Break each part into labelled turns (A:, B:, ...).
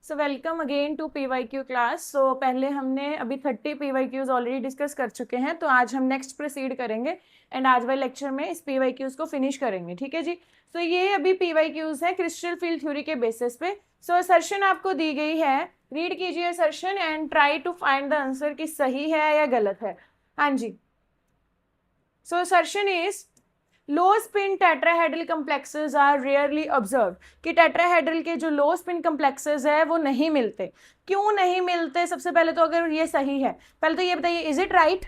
A: So welcome again to PYQ class. So पहले हमने अभी 30 PYQs ऑलरेडी डिस्कस कर चुके हैं, तो आज हम नेक्स्ट प्रोसीड करेंगे एंड आज वाले लेक्चर में इस PYQs को फिनिश करेंगे। ठीक है जी। सो ये अभी PYQs है क्रिस्टल फील्ड थ्योरी के बेसिस पे। सो असर्शन आपको दी गई है, रीड कीजिए assertion and try to find the answer कि सही है या गलत है। हाँ जी। So assertion is low spin tetrahedral complexes are rarely observe, कि टेट्राहेड्रल के जो लो स्पिन कम्प्लेक्सेस है वो नहीं मिलते। क्यों नहीं मिलते? सबसे पहले तो अगर ये सही है, पहले तो ये बताइए, is it right?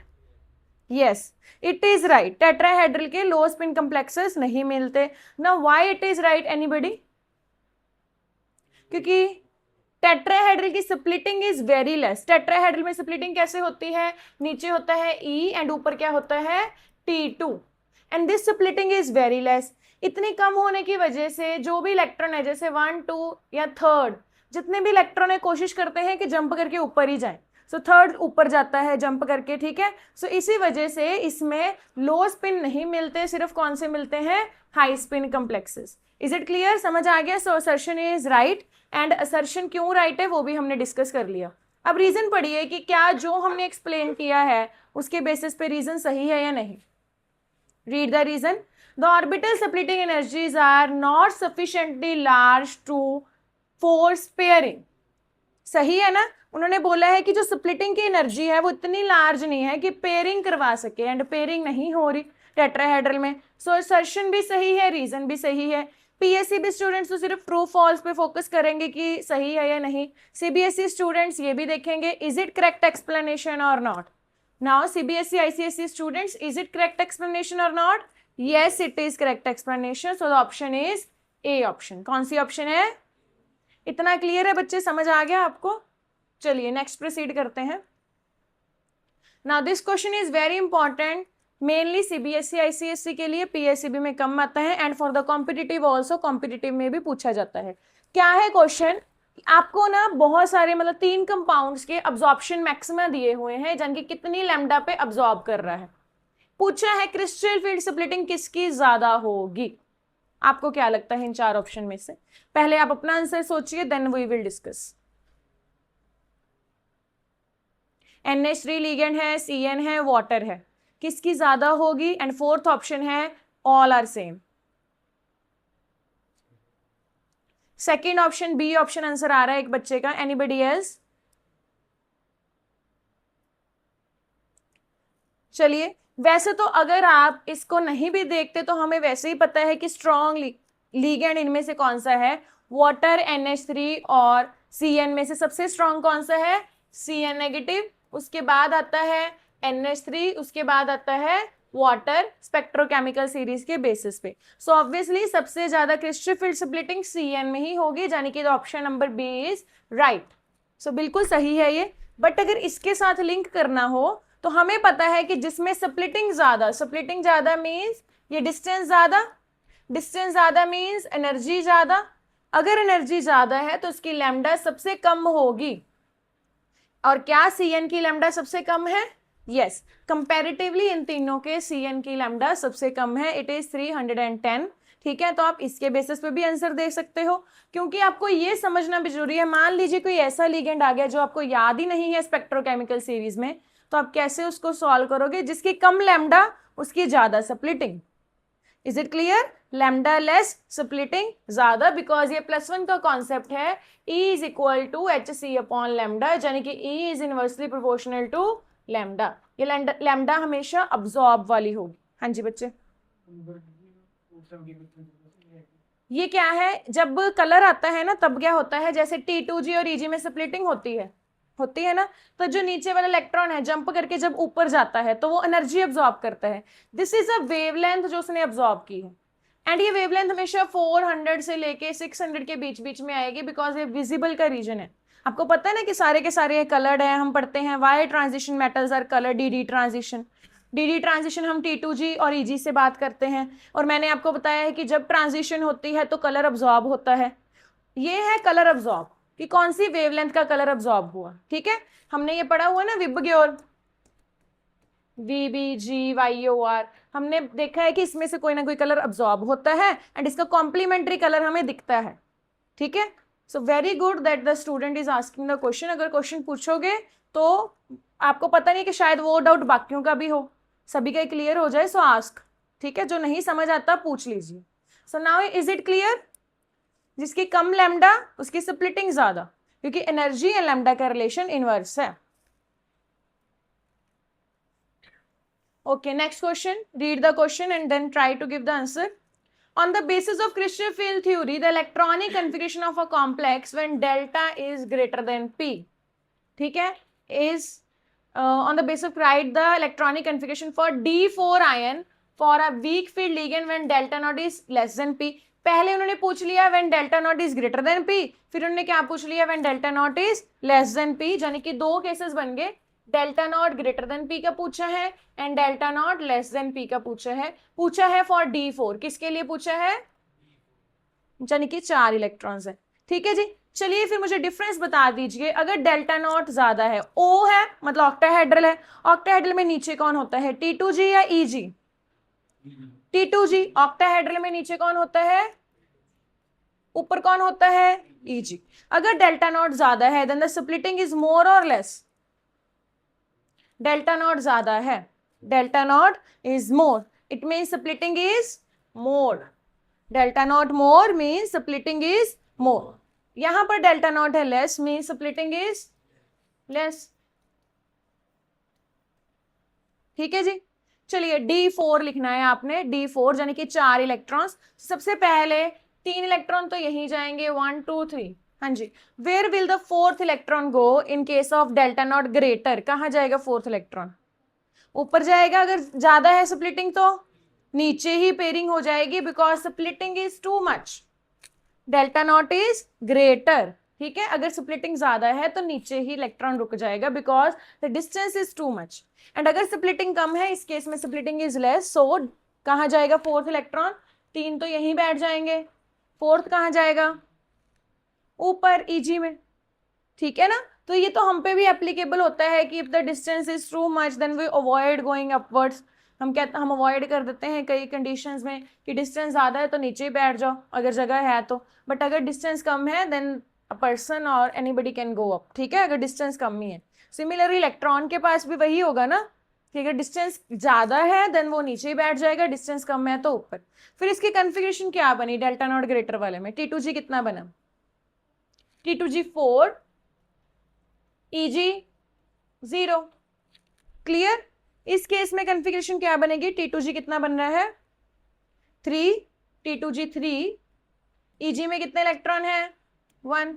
A: Yes, it is right. Tetrahedral के लो स्पिन कम्प्लेक्सेस नहीं मिलते। Now why it is right anybody? क्योंकि टेट्राहेड्रल की splitting is very less. Tetrahedral में स्प्लिटिंग कैसे होती है? नीचे होता है E एंड ऊपर क्या होता है? T2 and this splitting is very less. इतनी कम होने की वजह से जो भी इलेक्ट्रॉन है, जैसे 1 2 या थर्ड, जितने भी इलेक्ट्रॉन है कोशिश करते हैं कि जंप करके ऊपर ही जाए। सो थर्ड ऊपर जाता है जंप करके, ठीक है। सो इसी वजह से इसमें लो स्पिन नहीं मिलते, सिर्फ कौन से मिलते हैं? High spin complexes. Is it clear? समझ आ गया? So assertion is right and assertion क्यों राइट है वो भी हमने डिस्कस कर लिया। अब रीजन पढ़िए कि क्या जो हमने एक्सप्लेन किया है उसके बेसिस पे रीजन सही है या नहीं। Read the reason. The orbital splitting energies are not sufficiently large to force pairing. सही है ना? उन्होंने बोला है कि जो स्प्लिटिंग की एनर्जी है वो इतनी लार्ज नहीं है कि पेयरिंग करवा सके, एंड पेयरिंग नहीं हो रही टेट्राहेड्रल में। सो असर्शन भी सही है, रीजन भी सही है। PSCB स्टूडेंट्स तो सिर्फ ट्रू फॉल्स पे फोकस करेंगे कि सही है या नहीं। CBSE स्टूडेंट्स ये भी देखेंगे इज इट करेक्ट एक्सप्लेनेशन और not. Now CBSE ICSE students, is it correct explanation or not? Yes, it is correct explanation. So the option is A option. कौन सी ऑप्शन है? इतना क्लियर है बच्चे? समझ आ गया आपको? चलिए नेक्स्ट प्रोसीड करते हैं। Now this question is very important, mainly CBSE ICSE के लिए, PSCB में कम आता है and for the competitive also, competitive में भी पूछा जाता है। क्या है क्वेश्चन? आपको ना बहुत सारे मतलब 3 कंपाउंड्स के अब्जॉर्प्शन मैक्सिमा दिए हुए हैं, जिनकी कितनी लैम्डा पे अब्जॉर्ब कर रहा है। पूछा है क्रिस्टल फील्ड स्प्लिटिंग किसकी ज्यादा होगी। आपको क्या लगता है इन 4 ऑप्शन में से? पहले आप अपना आंसर सोचिए, then we will discuss. NH3 ligand है, CN है, वाटर है, किसकी ज्यादा होगी? एंड फोर्थ ऑप्शन है all are same. Second option B option answer आ रहा है एक बच्चे का। Anybody else? चलिए, वैसे तो अगर आप इसको नहीं भी देखते तो हमें वैसे ही पता है कि स्ट्रॉन्ग लीगेंड इनमें से कौन सा है? वाटर, NH3 और CN में से सबसे स्ट्रॉन्ग कौन सा है? CN negative. उसके बाद आता है NH3, उसके बाद आता है वाटर, स्पेक्ट्रोकेमिकल सीरीज के बेसिस पे। सो ऑब्वियसली सबसे ज्यादा क्रिस्टल फील्ड स्प्लिटिंग CN में ही होगी, यानी कि option number B is right. So बिल्कुल सही है ये। बट अगर इसके साथ लिंक करना हो तो हमें पता है कि जिसमें स्प्लिटिंग ज्यादा मीन्स ये डिस्टेंस ज्यादा मीन्स एनर्जी ज्यादा। अगर एनर्जी ज्यादा है तो उसकी लैम्डा सबसे कम होगी। और क्या CN की लैम्डा सबसे कम है? यस, कंपैरेटिवली इन तीनों के CN की लैम्डा सबसे कम है, इट इज 310। ठीक है, तो आप इसके बेसिस पे भी आंसर दे सकते हो, क्योंकि आपको ये समझना भी जरूरी है। मान लीजिए कोई ऐसा लिगेंड आ गया जो आपको याद ही नहीं है स्पेक्ट्रोकेमिकल सीरीज में, तो आप कैसे उसको सॉल्व करोगे? जिसकी कम लैम्डा उसकी ज्यादा splitting. Is it clear? Lambda less splitting ज्यादा, बिकॉज ये +1 का कॉन्सेप्ट है। E is equal to HC upon lambda, यानी कि E is inversely proportional to lambda. ये लैम्डा हमेशा अब्सॉर्ब वाली होगी। हाँ जी बच्चे, ये क्या है? जब कलर आता है ना तब क्या होता है, जैसे T2G और EG में स्प्लिटिंग होती है ना, तो जो नीचे वाला इलेक्ट्रॉन है जंप करके जब ऊपर जाता है तो वो एनर्जी अब्सॉर्ब करता है। दिस इज अ वेवलेंथ जो उसने अब्सॉर्ब की है, एंड ये वेवलेंथ हमेशा 400 से लेके 600 के बीच बीच में आएगी, बिकॉज ये विजिबल का रीजन है। आपको पता है ना कि सारे के सारे कलर्ड है। हम पढ़ते हैं why transition metals are coloured, D transition हम T2G और EG से बात करते हैं। और मैंने आपको बताया है कि जब ट्रांजिशन होती है तो कलर अब्सॉर्ब होता है। ये है कलर अब्सॉर्ब, कि कौन सी वेवलेंथ का कलर अब्सॉर्ब हुआ। ठीक है, हमने ये पढ़ा हुआ ना विबग्योर, VBGYOR। हमने देखा है कि इसमें से कोई ना कोई कलर अब्सॉर्ब होता है एंड इसका कॉम्प्लीमेंट्री कलर हमें दिखता है। ठीक है, so very good that the student is asking the question. अगर क्वेश्चन पूछोगे तो आपको पता नहीं कि शायद वो डाउट बाकियों का भी हो, सभी का क्लियर हो जाए, सो आस्क। ठीक है, जो नहीं समझ आता पूछ लीजिए। So now is it clear? जिसकी कम लैम्डा उसकी स्प्लिटिंग ज्यादा, क्योंकि एनर्जी एंड लैम्डा का रिलेशन इनवर्स है। Okay, next question, read the question and then try to give the answer. On the basis of crystal field theory, the electronic configuration of a complex when delta is greater than P, ठीक है, is on the basis of write the electronic configuration for D4 ion for a weak field ligand when delta naught is less than P। पहले उन्होंने पूछ लिया when delta naught is greater than P, फिर उन्होंने क्या पूछ लिया when delta naught is less than P, यानी कि दो केसेस बन गए। Delta naught greater than P का पूछा है and delta naught less then P का पूछा है फॉर D4। किसके लिए पूछा है? यानी कि 4 इलेक्ट्रॉन्स है। ठीक है जी, चलिए फिर मुझे डिफरेंस बता दीजिए। अगर डेल्टा नॉट ज्यादा है, ओ है मतलब ऑक्टाहेड्रल है, ऑक्टाहेड्रल में नीचे कौन होता है, T2G या EG? T2G। ऑक्टाहेड्रल में नीचे कौन होता है, ऊपर कौन होता है, EG। अगर डेल्टा नॉट ज्यादा है then the splitting is more और लेस? डेल्टा नॉट ज्यादा है, delta not is more, it means splitting is more. Delta not more means splitting is more. यहां पर डेल्टा नॉट है less means splitting is less. ठीक है जी, चलिए D4 लिखना है आपने। D4 यानी कि 4 इलेक्ट्रॉन्स। सबसे पहले 3 इलेक्ट्रॉन तो यही जाएंगे, 1 2 3। हाँ जी, where will the fourth electron go in case of delta naught greater? कहां जाएगा फोर्थ इलेक्ट्रॉन? ऊपर जाएगा। अगर ज्यादा है स्प्लिटिंग तो नीचे ही पेयरिंग हो जाएगी, because splitting is too much. Delta not is greater. ठीक है, अगर स्प्लिटिंग ज्यादा है तो नीचे ही इलेक्ट्रॉन रुक जाएगा, because the distance is too much. And अगर स्प्लिटिंग कम है, इस केस में स्प्लिटिंग इज लेस, सो कहां जाएगा फोर्थ इलेक्ट्रॉन? 3 तो यहीं बैठ जाएंगे, फोर्थ कहां जाएगा? ऊपर EG में। ठीक है ना, तो ये तो हम पे भी एप्लीकेबल होता है कि if the distance is too much then we avoid going upwards. हम अवॉइड कर देते हैं कई कंडीशंस में कि डिस्टेंस ज्यादा है तो नीचे ही बैठ जाओ अगर जगह है तो, बट अगर डिस्टेंस कम है देन अ पर्सन और एनीबडी कैन गो अप। ठीक है, अगर डिस्टेंस कम ही है। सिमिलरली इलेक्ट्रॉन के पास भी वही होगा ना कि अगर डिस्टेंस ज्यादा है देन वो नीचे ही बैठ जाएगा, डिस्टेंस कम है तो ऊपर। फिर इसकी कन्फिगरेशन क्या बनी डेल्टा नॉट ग्रेटर वाले में? T2G कितना बना? T2G 4, EG 0। क्लियर? इस केस में कन्फिगरेशन क्या बनेगी? T2G कितना बन रहा है? 3, T2G 3, EG में कितने इलेक्ट्रॉन है? 1।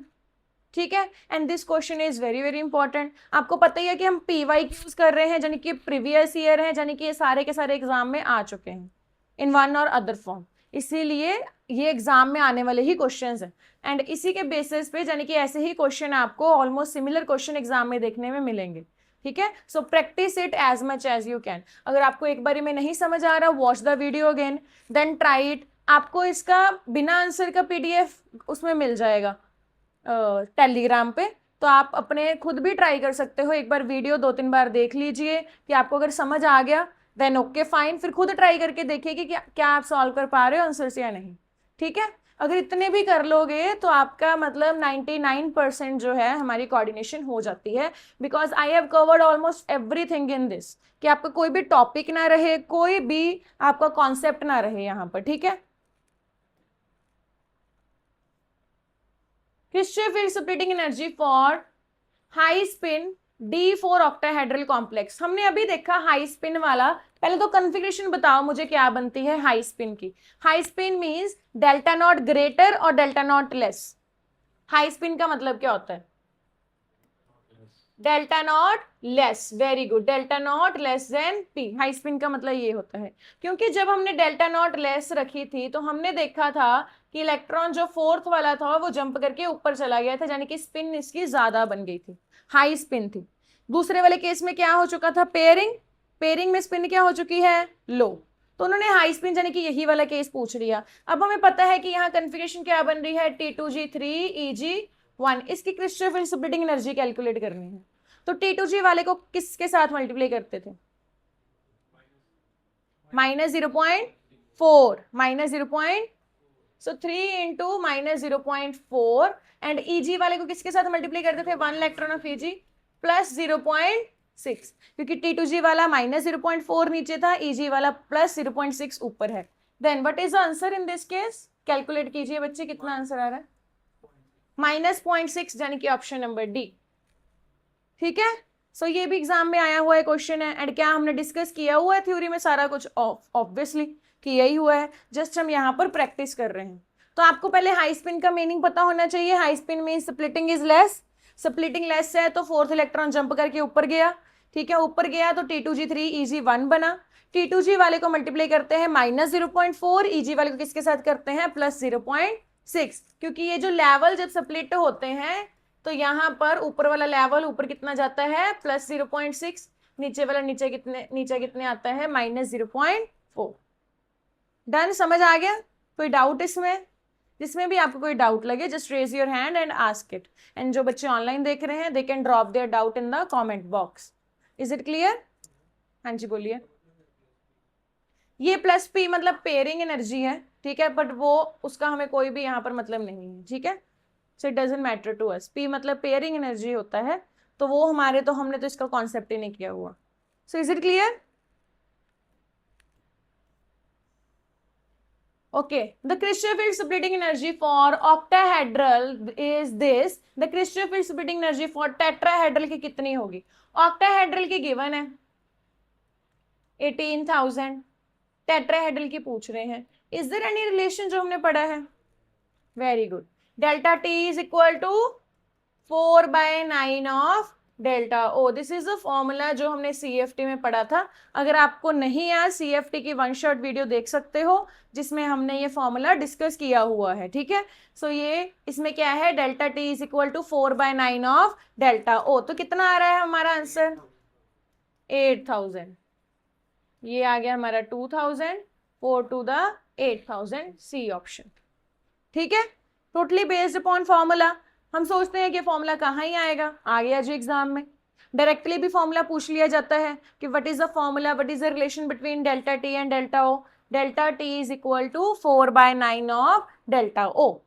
A: ठीक है, and this question is very very important. आपको पता ही है कि हम PYQ यूज कर रहे हैं, यानी कि प्रीवियस ईयर है, यानी कि ये सारे के सारे एग्जाम में आ चुके हैं इन वन और अदर फॉर्म, इसीलिए ये एग्जाम में आने वाले ही क्वेश्चंस हैं। एंड इसी के बेसिस पे यानी कि ऐसे ही क्वेश्चन आपको ऑलमोस्ट सिमिलर क्वेश्चन एग्जाम में देखने में मिलेंगे। ठीक है, so practice it as much as you can. अगर आपको एक बारी में नहीं समझ आ रहा, watch the video again, then try it. आपको इसका बिना आंसर का PDF उसमें मिल जाएगा टेलीग्राम पे, तो आप अपने खुद भी ट्राई कर सकते हो। एक बार वीडियो 2-3 बार देख लीजिए कि आपको अगर समझ आ गया देन ओके फाइन, फिर खुद ट्राई करके देखिए कि क्या आप सॉल्व कर पा रहे हो आंसर से या नहीं। ठीक है, अगर इतने भी कर लोगे तो आपका मतलब 99% जो है हमारी कोऑर्डिनेशन हो जाती है, because I have covered almost everything in this, कि आपका कोई भी टॉपिक ना रहे, कोई भी आपका कॉन्सेप्ट ना रहे यहाँ पर। ठीक है, crystal field splitting energy for high spin D4 octahedral complex. हमने अभी देखा हाई स्पिन वाला। पहले तो कन्फिग्रेशन बताओ मुझे क्या बनती है हाई स्पिन की। High spin means delta naught greater और delta naught less. High spin का मतलब क्या होता है? Delta naught less. Very good, delta naught less than P। High spin का मतलब ये होता है, क्योंकि जब हमने डेल्टा नॉट लेस रखी थी तो हमने देखा था कि इलेक्ट्रॉन जो फोर्थ वाला था वो जंप करके ऊपर चला गया था, यानी कि स्पिन इसकी ज्यादा बन गई थी, हाई स्पिन थी। दूसरे वाले केस में क्या हो चुका था? पेयरिंग। पेयरिंग में स्पिन क्या हो चुकी है? लो। तो उन्होंने हाई स्पिन यानी कि यही वाला केस पूछ लिया। अब हमें पता है कि यहाँ कन्फिगरेशन क्या बन रही है? T2G 3, EG 1। इसकी crystal field splitting energy calculate करनी है, तो T2G वाले को किसके साथ मल्टीप्लाई करते थे? -0.4, -0. सो 3 × -0.4 एंड Eg वाले को किसके साथ मल्टीप्लाई करते थे, 1 इलेक्ट्रॉन ऑफ Eg प्लस 0.6, क्योंकि T2G वाला माइनस 0.4 नीचे था, Eg वाला प्लस 0.6 ऊपर है। Then what is the answer in this case, calculate कीजिए बच्चे कितना आंसर आ रहा है, -0.6, यानी कि ऑप्शन नंबर डी। ठीक है, सो ये भी एग्जाम में आया हुआ है क्वेश्चन है। एंड क्या हमने डिस्कस किया हुआ है थ्योरी में सारा कुछ, ऑब्वियसली कि यही हुआ है, जस्ट हम यहाँ पर प्रैक्टिस कर रहे हैं। तो आपको पहले हाई स्पिन का मीनिंग पता होना चाहिए। हाई स्पिन में splitting is less, splitting less है तो फोर्थ इलेक्ट्रॉन जंप करके ऊपर गया। ठीक है, ऊपर गया तो T2G3 Eg1 बना। T2G वाले को मल्टीप्लाई करते हैं -0.4, Eg वाले को किसके साथ करते हैं, +0.6, क्योंकि ये जो लेवल जब स्प्लिट होते हैं तो यहाँ पर ऊपर वाला लेवल ऊपर कितना जाता है, +0.6, नीचे वाला नीचे कितने आता है, -0.4। डन, समझ आ गया? कोई डाउट इसमें? जिसमें भी आपको कोई डाउट लगे just raise your hand and ask it. And जो बच्चे ऑनलाइन देख रहे हैं they can drop their doubt in the comment box. Is it clear? हाँ जी बोलिए। ये प्लस पी मतलब पेयरिंग एनर्जी है, ठीक है, बट वो उसका हमें कोई भी यहाँ पर मतलब नहीं है, ठीक है, so it doesn't matter to us. P मतलब पेयरिंग एनर्जी होता है, तो वो हमारे, तो हमने तो इसका कॉन्सेप्ट ही नहीं किया हुआ। सो is it clear? Okay, the Kirchhoff field splitting energy for octahedral is this. The Kirchhoff field splitting energy for tetrahedral की कितनी होगी? octahedral की गिवन है 18,000, टेट्राहेड्रल की पूछ रहे हैं। इज देयर एनी रिलेशन जो हमने पढ़ा है? Very good. Delta T is equal to 4/9 of delta O. This is a formula जो हमने CFT में पढ़ा था। अगर आपको नहीं याद, CFT की 1 शॉट वीडियो देख सकते हो जिसमें हमने ये फॉर्मूला डिस्कस किया हुआ है, ठीक है। सो ये इसमें क्या है, delta T is equal to 4/9 of delta O. तो कितना आ रहा है हमारा आंसर, 8,000। ये आ गया हमारा 2000, 4 to the 8,000, सी ऑप्शन। ठीक है, टोटली बेस्ड अपॉन फॉर्मूला। हम सोचते हैं कि फॉर्मूला कहाँ ही आएगा, आ गया जी एग्जाम में। डायरेक्टली भी फॉर्मूला पूछ लिया जाता है कि what is the formula, what is the relation between delta T and delta O. Delta T is equal to 4/9 of delta O.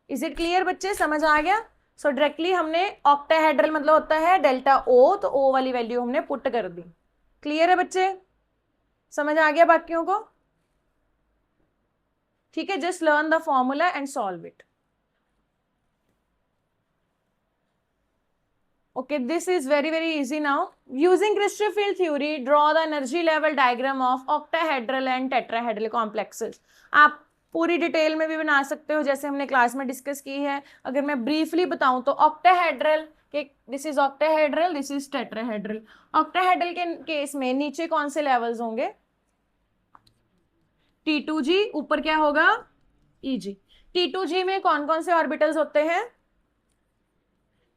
A: Is it clear बच्चे, समझ आ गया? सो डायरेक्टली हमने ऑक्टाहेड्रल मतलब होता है डेल्टा ओ, तो ओ वाली वैल्यू हमने पुट कर दी। क्लियर है बच्चे, समझ आ गया बाकियों को? ठीक है, just learn the formula and solve it. Okay, this is very easy now. Using Kirchhoff field theory, draw the energy level diagram of octahedral and tetrahedral complexes. आप पूरी डिटेल में भी बना सकते हो जैसे हमने क्लास में डिस्कस की है। अगर मैं ब्रीफली बताऊं तो ऑक्टाहेड्रल के, this is octahedral, this is tetrahedral. Octahedral के केस में नीचे कौन से लेवल्स होंगे, T2G, ऊपर क्या होगा, Eg। T2G में कौन कौन से ऑर्बिटल्स होते हैं,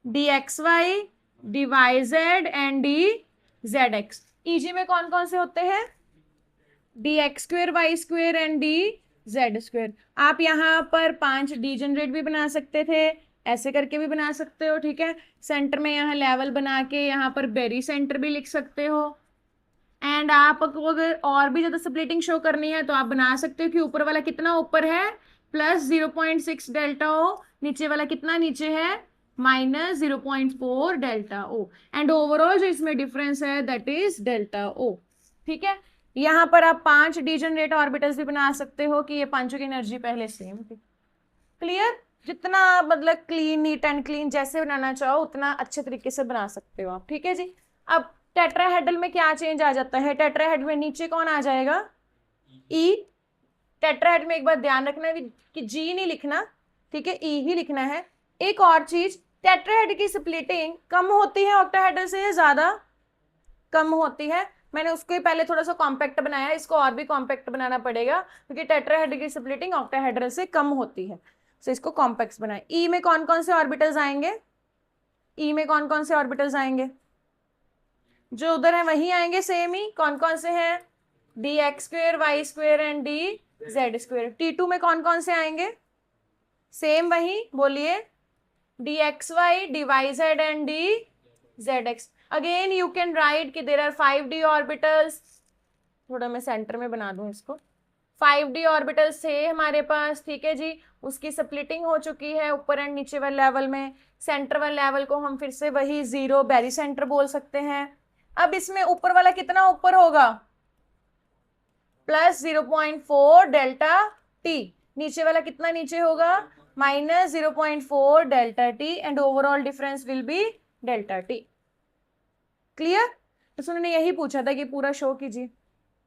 A: dxy, dyz and dzx। Eg में कौन कौन से होते हैं, dx2, y2 एंड dz2। आप यहाँ पर 5 डी जनरेट भी बना सकते थे, ऐसे करके भी बना सकते हो, ठीक है। सेंटर में यहाँ लेवल बना के यहाँ पर बेरी सेंटर भी लिख सकते हो। एंड आपको अगर और भी ज्यादा स्प्लिटिंग शो करनी है तो आप बना सकते हो कि ऊपर वाला कितना ऊपर है, +0.6 डेल्टा ओ, नीचे वाला कितना नीचे है, -0.4 डेल्टा ओ। एंड ओवरऑल जो इसमें डिफरेंस है दैट इज डेल्टा ओ। ठीक है, यहाँ पर आप 5 डीजनरेट ऑर्बिटल्स भी बना सकते हो कि ये पांचों की एनर्जी पहले सेम थी। क्लियर? जितना मतलब क्लीन, नीट एंड क्लीन जैसे बनाना चाहो उतना अच्छे तरीके से बना सकते हो आप। ठीक है जी। अब टेट्राहेड्रल में क्या चेंज आ जाता है, टेट्राहेड्रल में नीचे कौन आ जाएगा, ई। टेट्राहेड्रल में एक बार ध्यान रखना कि जी नहीं लिखना, ठीक है, ई ही लिखना है। एक और चीज, टेट्राहेड्रल की स्प्लिटिंग कम होती है ऑक्टाहेड्रल से, ज्यादा कम होती है। मैंने उसको ही पहले थोड़ा सा कॉम्पैक्ट बनाया, इसको और भी कॉम्पैक्ट बनाना पड़ेगा क्योंकि टेट्राहेड्रल की स्प्लिटिंग ऑक्टाहेड्रल से कम होती है, तो इसको कॉम्पैक्ट बनाए। ई में कौन कौन से ऑर्बिटल्स आएंगे, ई में कौन कौन से ऑर्बिटल्स आएंगे, जो उधर है वही आएंगे सेम ही। कौन कौन से हैं, dx2, y2 and dz2। T2 में कौन कौन से आएंगे, सेम वही, बोलिए, dxy, dyz and dzx। Again you can write कि देयर आर 5d ऑर्बिटल्स, थोड़ा मैं सेंटर में बना दूं इसको, 5d ऑर्बिटल्स थे हमारे पास, ठीक है जी। उसकी स्प्लिटिंग हो चुकी है ऊपर एंड नीचे वाले लेवल में। सेंटर वाले लेवल को हम फिर से वही 0 बेरी सेंटर बोल सकते हैं। अब इसमें ऊपर वाला कितना ऊपर होगा, प्लस 0.4 डेल्टा टी, नीचे वाला कितना नीचे होगा, minus 0.4 delta T, and overall difference will be delta T. Clear? तो उन्होंने यही पूछा था कि पूरा शो कीजिए।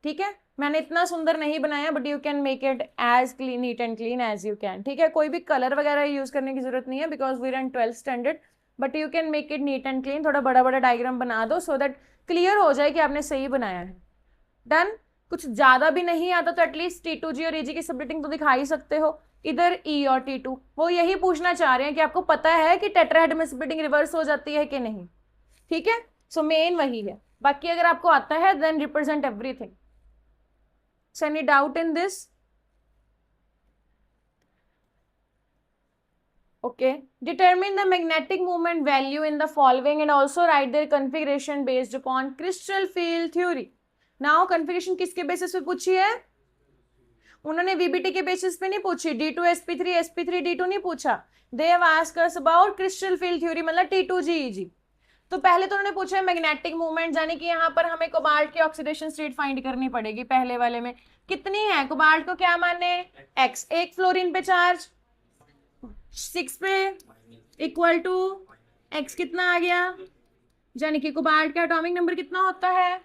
A: ठीक है, मैंने इतना सुंदर नहीं बनाया, but you can make it as clean, neat and clean as you can. ठीक है, कोई भी कलर वगैरह यूज करने की जरूरत नहीं है because we are in 12th standard, but you can make it neat and clean. थोड़ा बड़ा बड़ा डायग्राम बना दो सो दैट क्लियर हो जाए कि आपने सही बनाया है। डन? कुछ ज्यादा भी नहीं आता तो एटलीस्ट T2G और EG की स्प्लिटिंग तो दिखा ही सकते हो, इधर E और T2। वो यही पूछना चाह रहे हैं कि आपको पता है कि टेट्राहेड्रल में स्प्लिटिंग रिवर्स हो जाती है कि नहीं। ठीक है, सो मेन वही है। बाकी अगर आपको आता है then represent everything. So any doubt in this? Okay. Determine the magnetic moment value in the following and also write their configuration based upon crystal field theory. Now configuration किसके basis पे पूछी है? उन्होंने VBT के basis पे नहीं पूछी, D2 sp3 sp3 D2 नहीं पूछा। They have asked us about crystal field theory, मतलब T2G EG। तो पहले तो उन्होंने पूछा है मैग्नेटिक मूवमेंट, यानी कि यहाँ पर हमें कोबाल्ट की ऑक्सीडेशन स्टेट फाइंड करनी पड़ेगी। पहले वाले में कितनी है, कोबाल्ट को क्या माने, x, एक फ्लोरीन पे चार्ज 6 पे इक्वल टू x कितना आ गया, यानी कि कोबाल्ट का एटॉमिक नंबर कितना होता है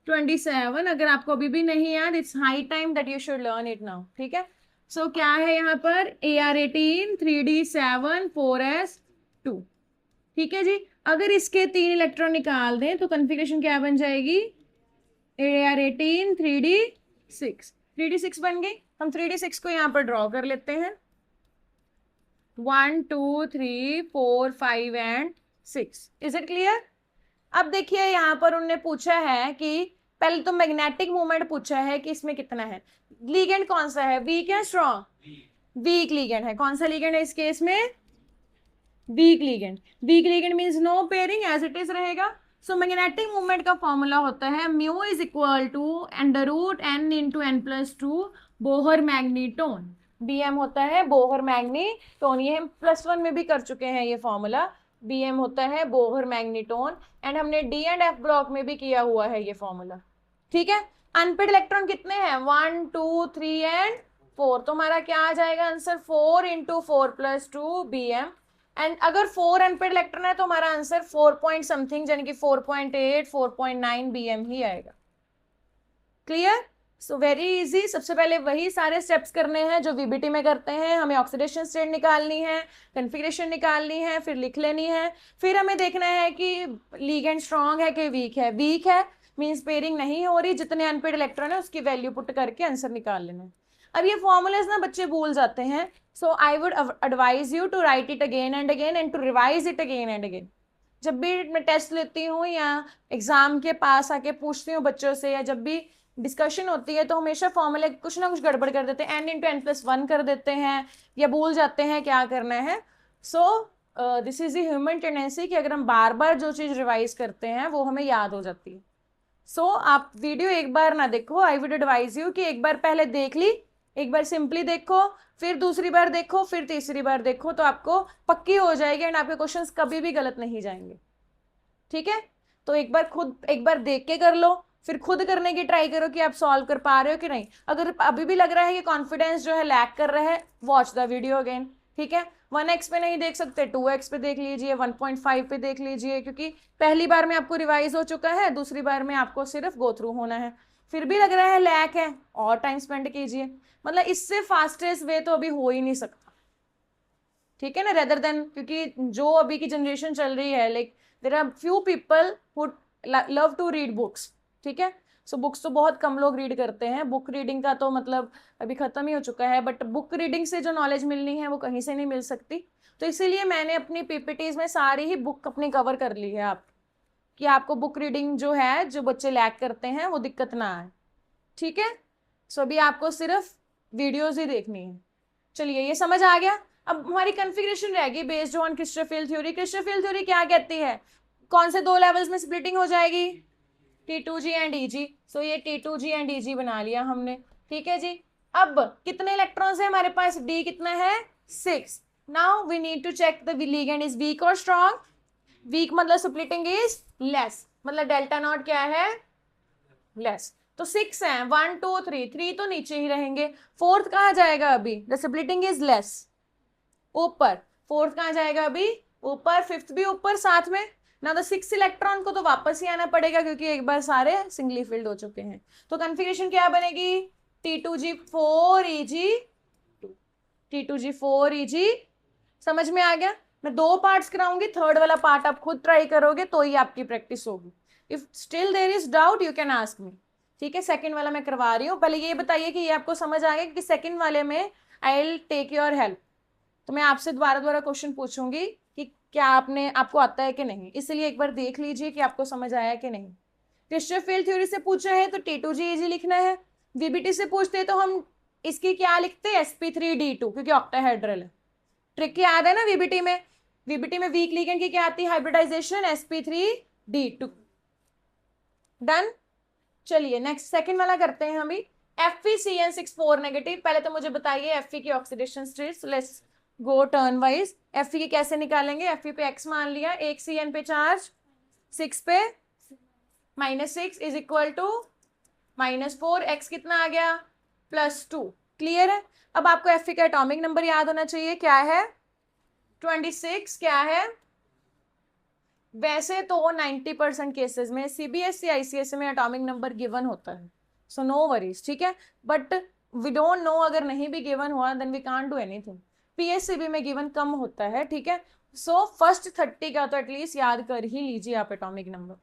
A: 27। अगर आपको अभी भी नहीं याद, it's high time that you should learn it now. ठीक है, सो क्या है यहाँ पर Ar18 3d7 4s2। ठीक है जी, अगर इसके 3 इलेक्ट्रॉन निकाल दें तो कॉन्फ़िगरेशन क्या बन जाएगी, Ar18 3d6, 3d6 बन गई। हम 3d6 को यहाँ पर ड्रॉ कर लेते हैं, 1 2 3 4 5 एंड 6। Is it clear? अब देखिए यहाँ पर उन्होंने पूछा है कि पहले तो मैग्नेटिक मूवमेंट पूछा है कि इसमें कितना है, लिगेंड कौन सा है, वीक है स्ट्रॉन्ग, वीक लिगेंड है। कौन सा लिगेंड है इस केस में, weak ligand. Weak ligand means no pairing, as it is रहेगा। सो मैग्नेटिक मूवमेंट का फॉर्मूला होता है mu is equal to √n into n+2 Bohr magneton. BM होता है बोहर मैग्नीटोन, ये हम +1 में भी कर चुके हैं ये फॉर्मूला। BM होता है बोहर मैग्नीटोन, एंड हमने D एंड F ब्लॉक में भी किया हुआ है ये फॉर्मूला। ठीक है, अनपेड इलेक्ट्रॉन कितने हैं, 1 2 3 एंड 4। तो हमारा क्या आ जाएगा आंसर, 4 इंटू 4+2 BM। एंड अगर 4 अनपेड इलेक्ट्रॉन है तो हमारा आंसर 4 पॉइंट समथिंग, यानी कि 4.8 4.9 BM ही आएगा। क्लियर? So very easy. सबसे पहले वही सारे स्टेप्स करने हैं जो VBT में करते हैं। हमें ऑक्सीडेशन स्टेट निकालनी है, कॉन्फ़िगरेशन निकालनी है, फिर लिख लेनी है। फिर हमें देखना है कि लिगेंड स्ट्रॉन्ग है कि वीक है। वीक है मीन्स पेयरिंग नहीं हो रही, जितने अनपेड इलेक्ट्रॉन है उसकी वैल्यू पुट करके आंसर निकाल लेना है। अब ये फॉर्मूलाज ना बच्चे भूल जाते हैं, so I would advise you to write it again and again and to revise it again and again. जब भी मैं टेस्ट लेती हूँ या एग्जाम के पास आके पूछती हूँ बच्चों से, या जब भी डिस्कशन होती है, तो हमेशा फॉर्मूले कुछ ना कुछ गड़बड़ कर देते हैं, n इंटू n+1 कर देते हैं या भूल जाते हैं क्या करना है। So this is the human tendency कि अगर हम बार बार जो चीज़ रिवाइज करते हैं वो हमें याद हो जाती है। सो आप वीडियो एक बार ना देखो, आई वुड एडवाइज यू कि एक बार पहले देख ली, एक बार सिंपली देखो, फिर दूसरी बार देखो, फिर तीसरी बार देखो, तो आपको पक्की हो जाएगी एंड आपके क्वेश्चंस कभी भी गलत नहीं जाएंगे। ठीक है, तो एक बार देख के कर लो, फिर खुद करने की ट्राई करो कि आप सॉल्व कर पा रहे हो कि नहीं। अगर अभी भी लग रहा है कि कॉन्फिडेंस जो है लैक कर रहा है, वॉच द वीडियो अगेन। ठीक है, 1x पे नहीं देख सकते, 2x पे देख लीजिए, 1.5 पे देख लीजिए, क्योंकि पहली बार में आपको रिवाइज हो चुका है, दूसरी बार में आपको सिर्फ गो थ्रू होना है। फिर भी लग रहा है लैक है, और टाइम स्पेंड कीजिए, मतलब इससे फास्टेस्ट वे तो अभी हो ही नहीं सकता। ठीक है ना, रेदर देन, क्योंकि जो अभी की जनरेशन चल रही है, like there are few people who love to read books. ठीक है, सो बुक्स तो बहुत कम लोग रीड करते हैं, बुक रीडिंग का तो मतलब अभी खत्म ही हो चुका है, बट बुक रीडिंग से जो नॉलेज मिलनी है वो कहीं से नहीं मिल सकती। तो इसीलिए मैंने अपनी PPTs में सारी ही बुक अपनी कवर कर ली है आप, कि आपको बुक रीडिंग जो है, जो बच्चे लैक करते हैं वो दिक्कत ना आए। ठीक है, सो अभी आपको सिर्फ वीडियोज ही देखनी है। चलिए, ये समझ आ गया। अब हमारी कॉन्फ़िगरेशन रहेगी based on crystal field theory. Crystal field theory क्या कहती है, कौन से 2 लेवल्स में स्प्लिटिंग हो जाएगी, T2G एंड EG। सो ये T2G एंड EG बना लिया हमने। ठीक है जी, अब कितने इलेक्ट्रॉन्स है हमारे पास, डी कितना है 6. Now we need to check the ligand is weak और स्ट्रॉन्ग. वीक मतलब स्प्लिटिंग इज लेस, मतलब डेल्टा नॉट क्या है, लेस. तो 6 है, 1 2 3, 3 तो नीचे ही रहेंगे. फोर्थ कहाँ जाएगा अभी, द स्प्लिटिंग इज लेस, ऊपर. फोर्थ कहाँ जाएगा अभी, ऊपर. फिफ्थ भी ऊपर साथ में ना. तो 6 इलेक्ट्रॉन को तो वापस ही आना पड़ेगा क्योंकि एक बार सारे सिंगली फिल्ड हो चुके हैं. तो कन्फिगरेशन क्या बनेगी, T2G4 Eg2, T2G4 Eg. समझ में आ गया. मैं 2 पार्ट्स कराऊंगी, थर्ड वाला पार्ट आप खुद ट्राई करोगे तो ही आपकी प्रैक्टिस होगी. If still there is doubt you can ask me. ठीक है, सेकंड वाला मैं करवा रही हूँ. पहले ये बताइए कि ये आपको समझ आ गया कि सेकंड वाले में I will take your help. तो मैं आपसे दोबारा दोबारा क्वेश्चन पूछूंगी कि क्या आपको आता है कि नहीं, इसलिए एक बार देख लीजिए कि आपको समझ आया कि नहीं. क्रिस्टफ फील्ड थ्योरी से पूछा है तो T2G लिखना है. वीबीटी से पूछते हैं तो हम इसकी क्या लिखते हैं, sp3d2, क्योंकि ऑक्टाहेड्रल है. ट्रिक याद है ना वीबीटी में. वीबीटी में वीक लिगेंड की क्या आती है, हाइब्रिडाइजेशन, sp3d2. डन. चलिए नेक्स्ट सेकंड वाला करते हैं हम भी. FeCN64 negative. पहले तो मुझे बताइए Fe की oxidation states. Let's go turn wise. Fe के कैसे निकालेंगे, Fe पे x मान लिया, एक Cn पे चार्ज, 6 पे -6 इज इक्वल टू -4. x कितना आ गया, +2. क्लियर है. अब आपको Fe का एटॉमिक नंबर याद होना चाहिए, क्या है 26. क्या है, वैसे तो 90% केसेस में CBSE ICSE में एटॉमिक नंबर गिवन होता है, सो नो वरीज. ठीक है, बट वी डोंट नो, अगर नहीं भी गिवन हुआ then we can't do anything. PSCB में गिवन कम होता है. ठीक है, सो फर्स्ट 30 का तो एटलीस्ट याद कर ही लीजिए आप एटॉमिक नंबर.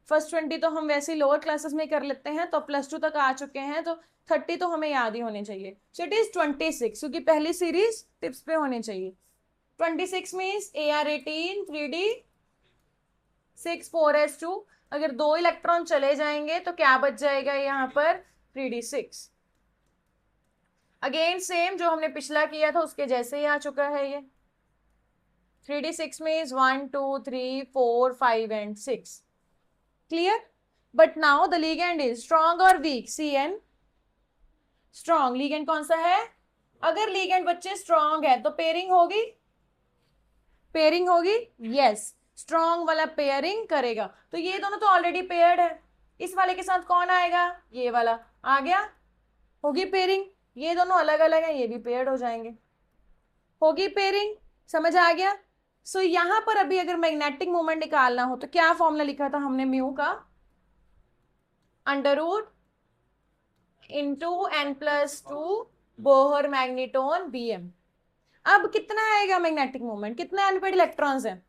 A: फर्स्ट 20 तो हम वैसे ही लोअर क्लासेस में कर लेते हैं, तो +2 तक आ चुके हैं, तो 30 तो हमें याद ही होने चाहिए. सो इट इज 26 क्योंकि पहली सीरीज टिप्स पे होने चाहिए. 26 मीन्स AR18 3D 6 4s2. अगर 2 इलेक्ट्रॉन चले जाएंगे तो क्या बच जाएगा यहाँ पर, 3d6. अगेन सेम जो हमने पिछला किया था उसके जैसे ही आ चुका है ये. 3d6 means 1 2 3 4 5 and 6. Clear. But now the ligand is strong और वीक. Cn strong. लिगेंड कौन सा है, अगर लिगेंड बच्चे स्ट्रॉन्ग है तो पेयरिंग होगी, पेयरिंग होगी, यस. स्ट्रॉन्ग वाला पेयरिंग करेगा. तो ये दोनों तो ऑलरेडी पेयर्ड है, इस वाले के साथ कौन आएगा, ये वाला आ गया, होगी पेयरिंग. ये दोनों अलग अलग है, ये भी पेयर्ड हो जाएंगे, होगी पेयरिंग. समझ आ गया. सो यहां पर अभी अगर मैग्नेटिक मोमेंट निकालना हो तो क्या फॉर्मूला लिखा था हमने, म्यू का √ into n+2 Bohr magneton Bm. अब कितना आएगा मैग्नेटिक मोमेंट, कितने अनपेड इलेक्ट्रॉन्स हैं,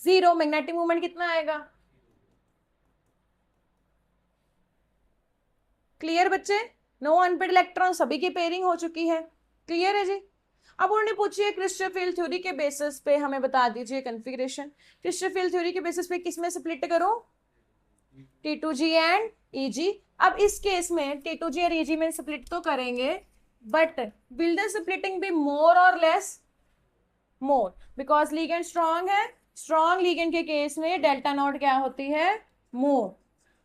A: 0. मैग्नेटिक मोमेंट कितना आएगा, क्लियर बच्चे. नो अनपेड इलेक्ट्रॉन, सभी की पेयरिंग हो चुकी है. क्लियर है जी. अब उन्होंने पूछी है क्रिस्टफ फील्ड थ्योरी के बेसिस पे हमें बता दीजिए कन्फिग्रेशन. क्रिस्टफ फील्ड थ्योरी के बेसिस पे किसमें स्प्लिट करो, T2G एंड Eg. अब इस केस में T2G और Eg में स्प्लिट तो करेंगे, but will the splitting be more और less, more, because ligand strong है. स्ट्रॉन्ग लिगेंड के केस में डेल्टा नॉट क्या होती है, मोर.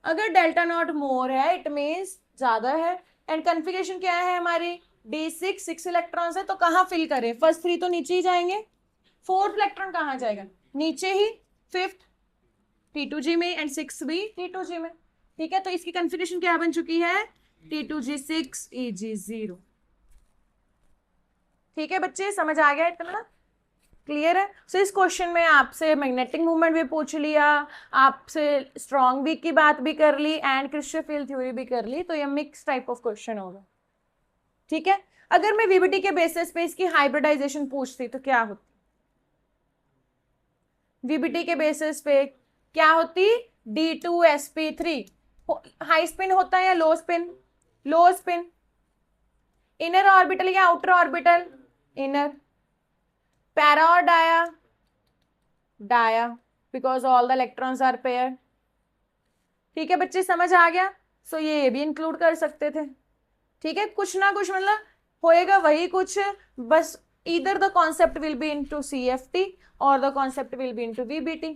A: अगर डेल्टा नॉट मोर है इट मीन्स ज्यादा है. एंड कन्फिगरेशन क्या है हमारी, D6 6 इलेक्ट्रॉन्स है, तो कहाँ फिल करें, फर्स्ट 3 तो नीचे ही जाएंगे, फोर्थ इलेक्ट्रॉन कहाँ जाएगा, नीचे ही, फिफ्थ T2G में एंड 6 भी T2G में. ठीक है, तो इसकी कन्फिगरेशन क्या बन चुकी है, T2G6 Eg0. ठीक है बच्चे, समझ आ गया इतना, क्लियर है. सो इस क्वेश्चन में आपसे मैग्नेटिक मूवमेंट भी पूछ लिया, आपसे स्ट्रॉन्ग वीक की बात भी कर ली एंड क्रिस्टफ फील्ड थ्योरी भी कर ली, तो ये मिक्स टाइप ऑफ क्वेश्चन होगा. ठीक है, अगर मैं वीबीटी के बेसिस पे इसकी हाइब्रिडाइजेशन पूछती तो क्या होती, वीबीटी के बेसिस पे क्या होती, D2sp3. हाई स्पिन होता है या low spin, low spin. Inner orbital या आउटर ऑर्बिटल, इनर. पैरा और dia, dia, because all the electrons are pair. ठीक है बच्चे, समझ आ गया. सो ये भी इंक्लूड कर सकते थे. ठीक है, कुछ ना कुछ मतलब होएगा वही कुछ, बस either the concept will be into CFT or the concept will be into VBT.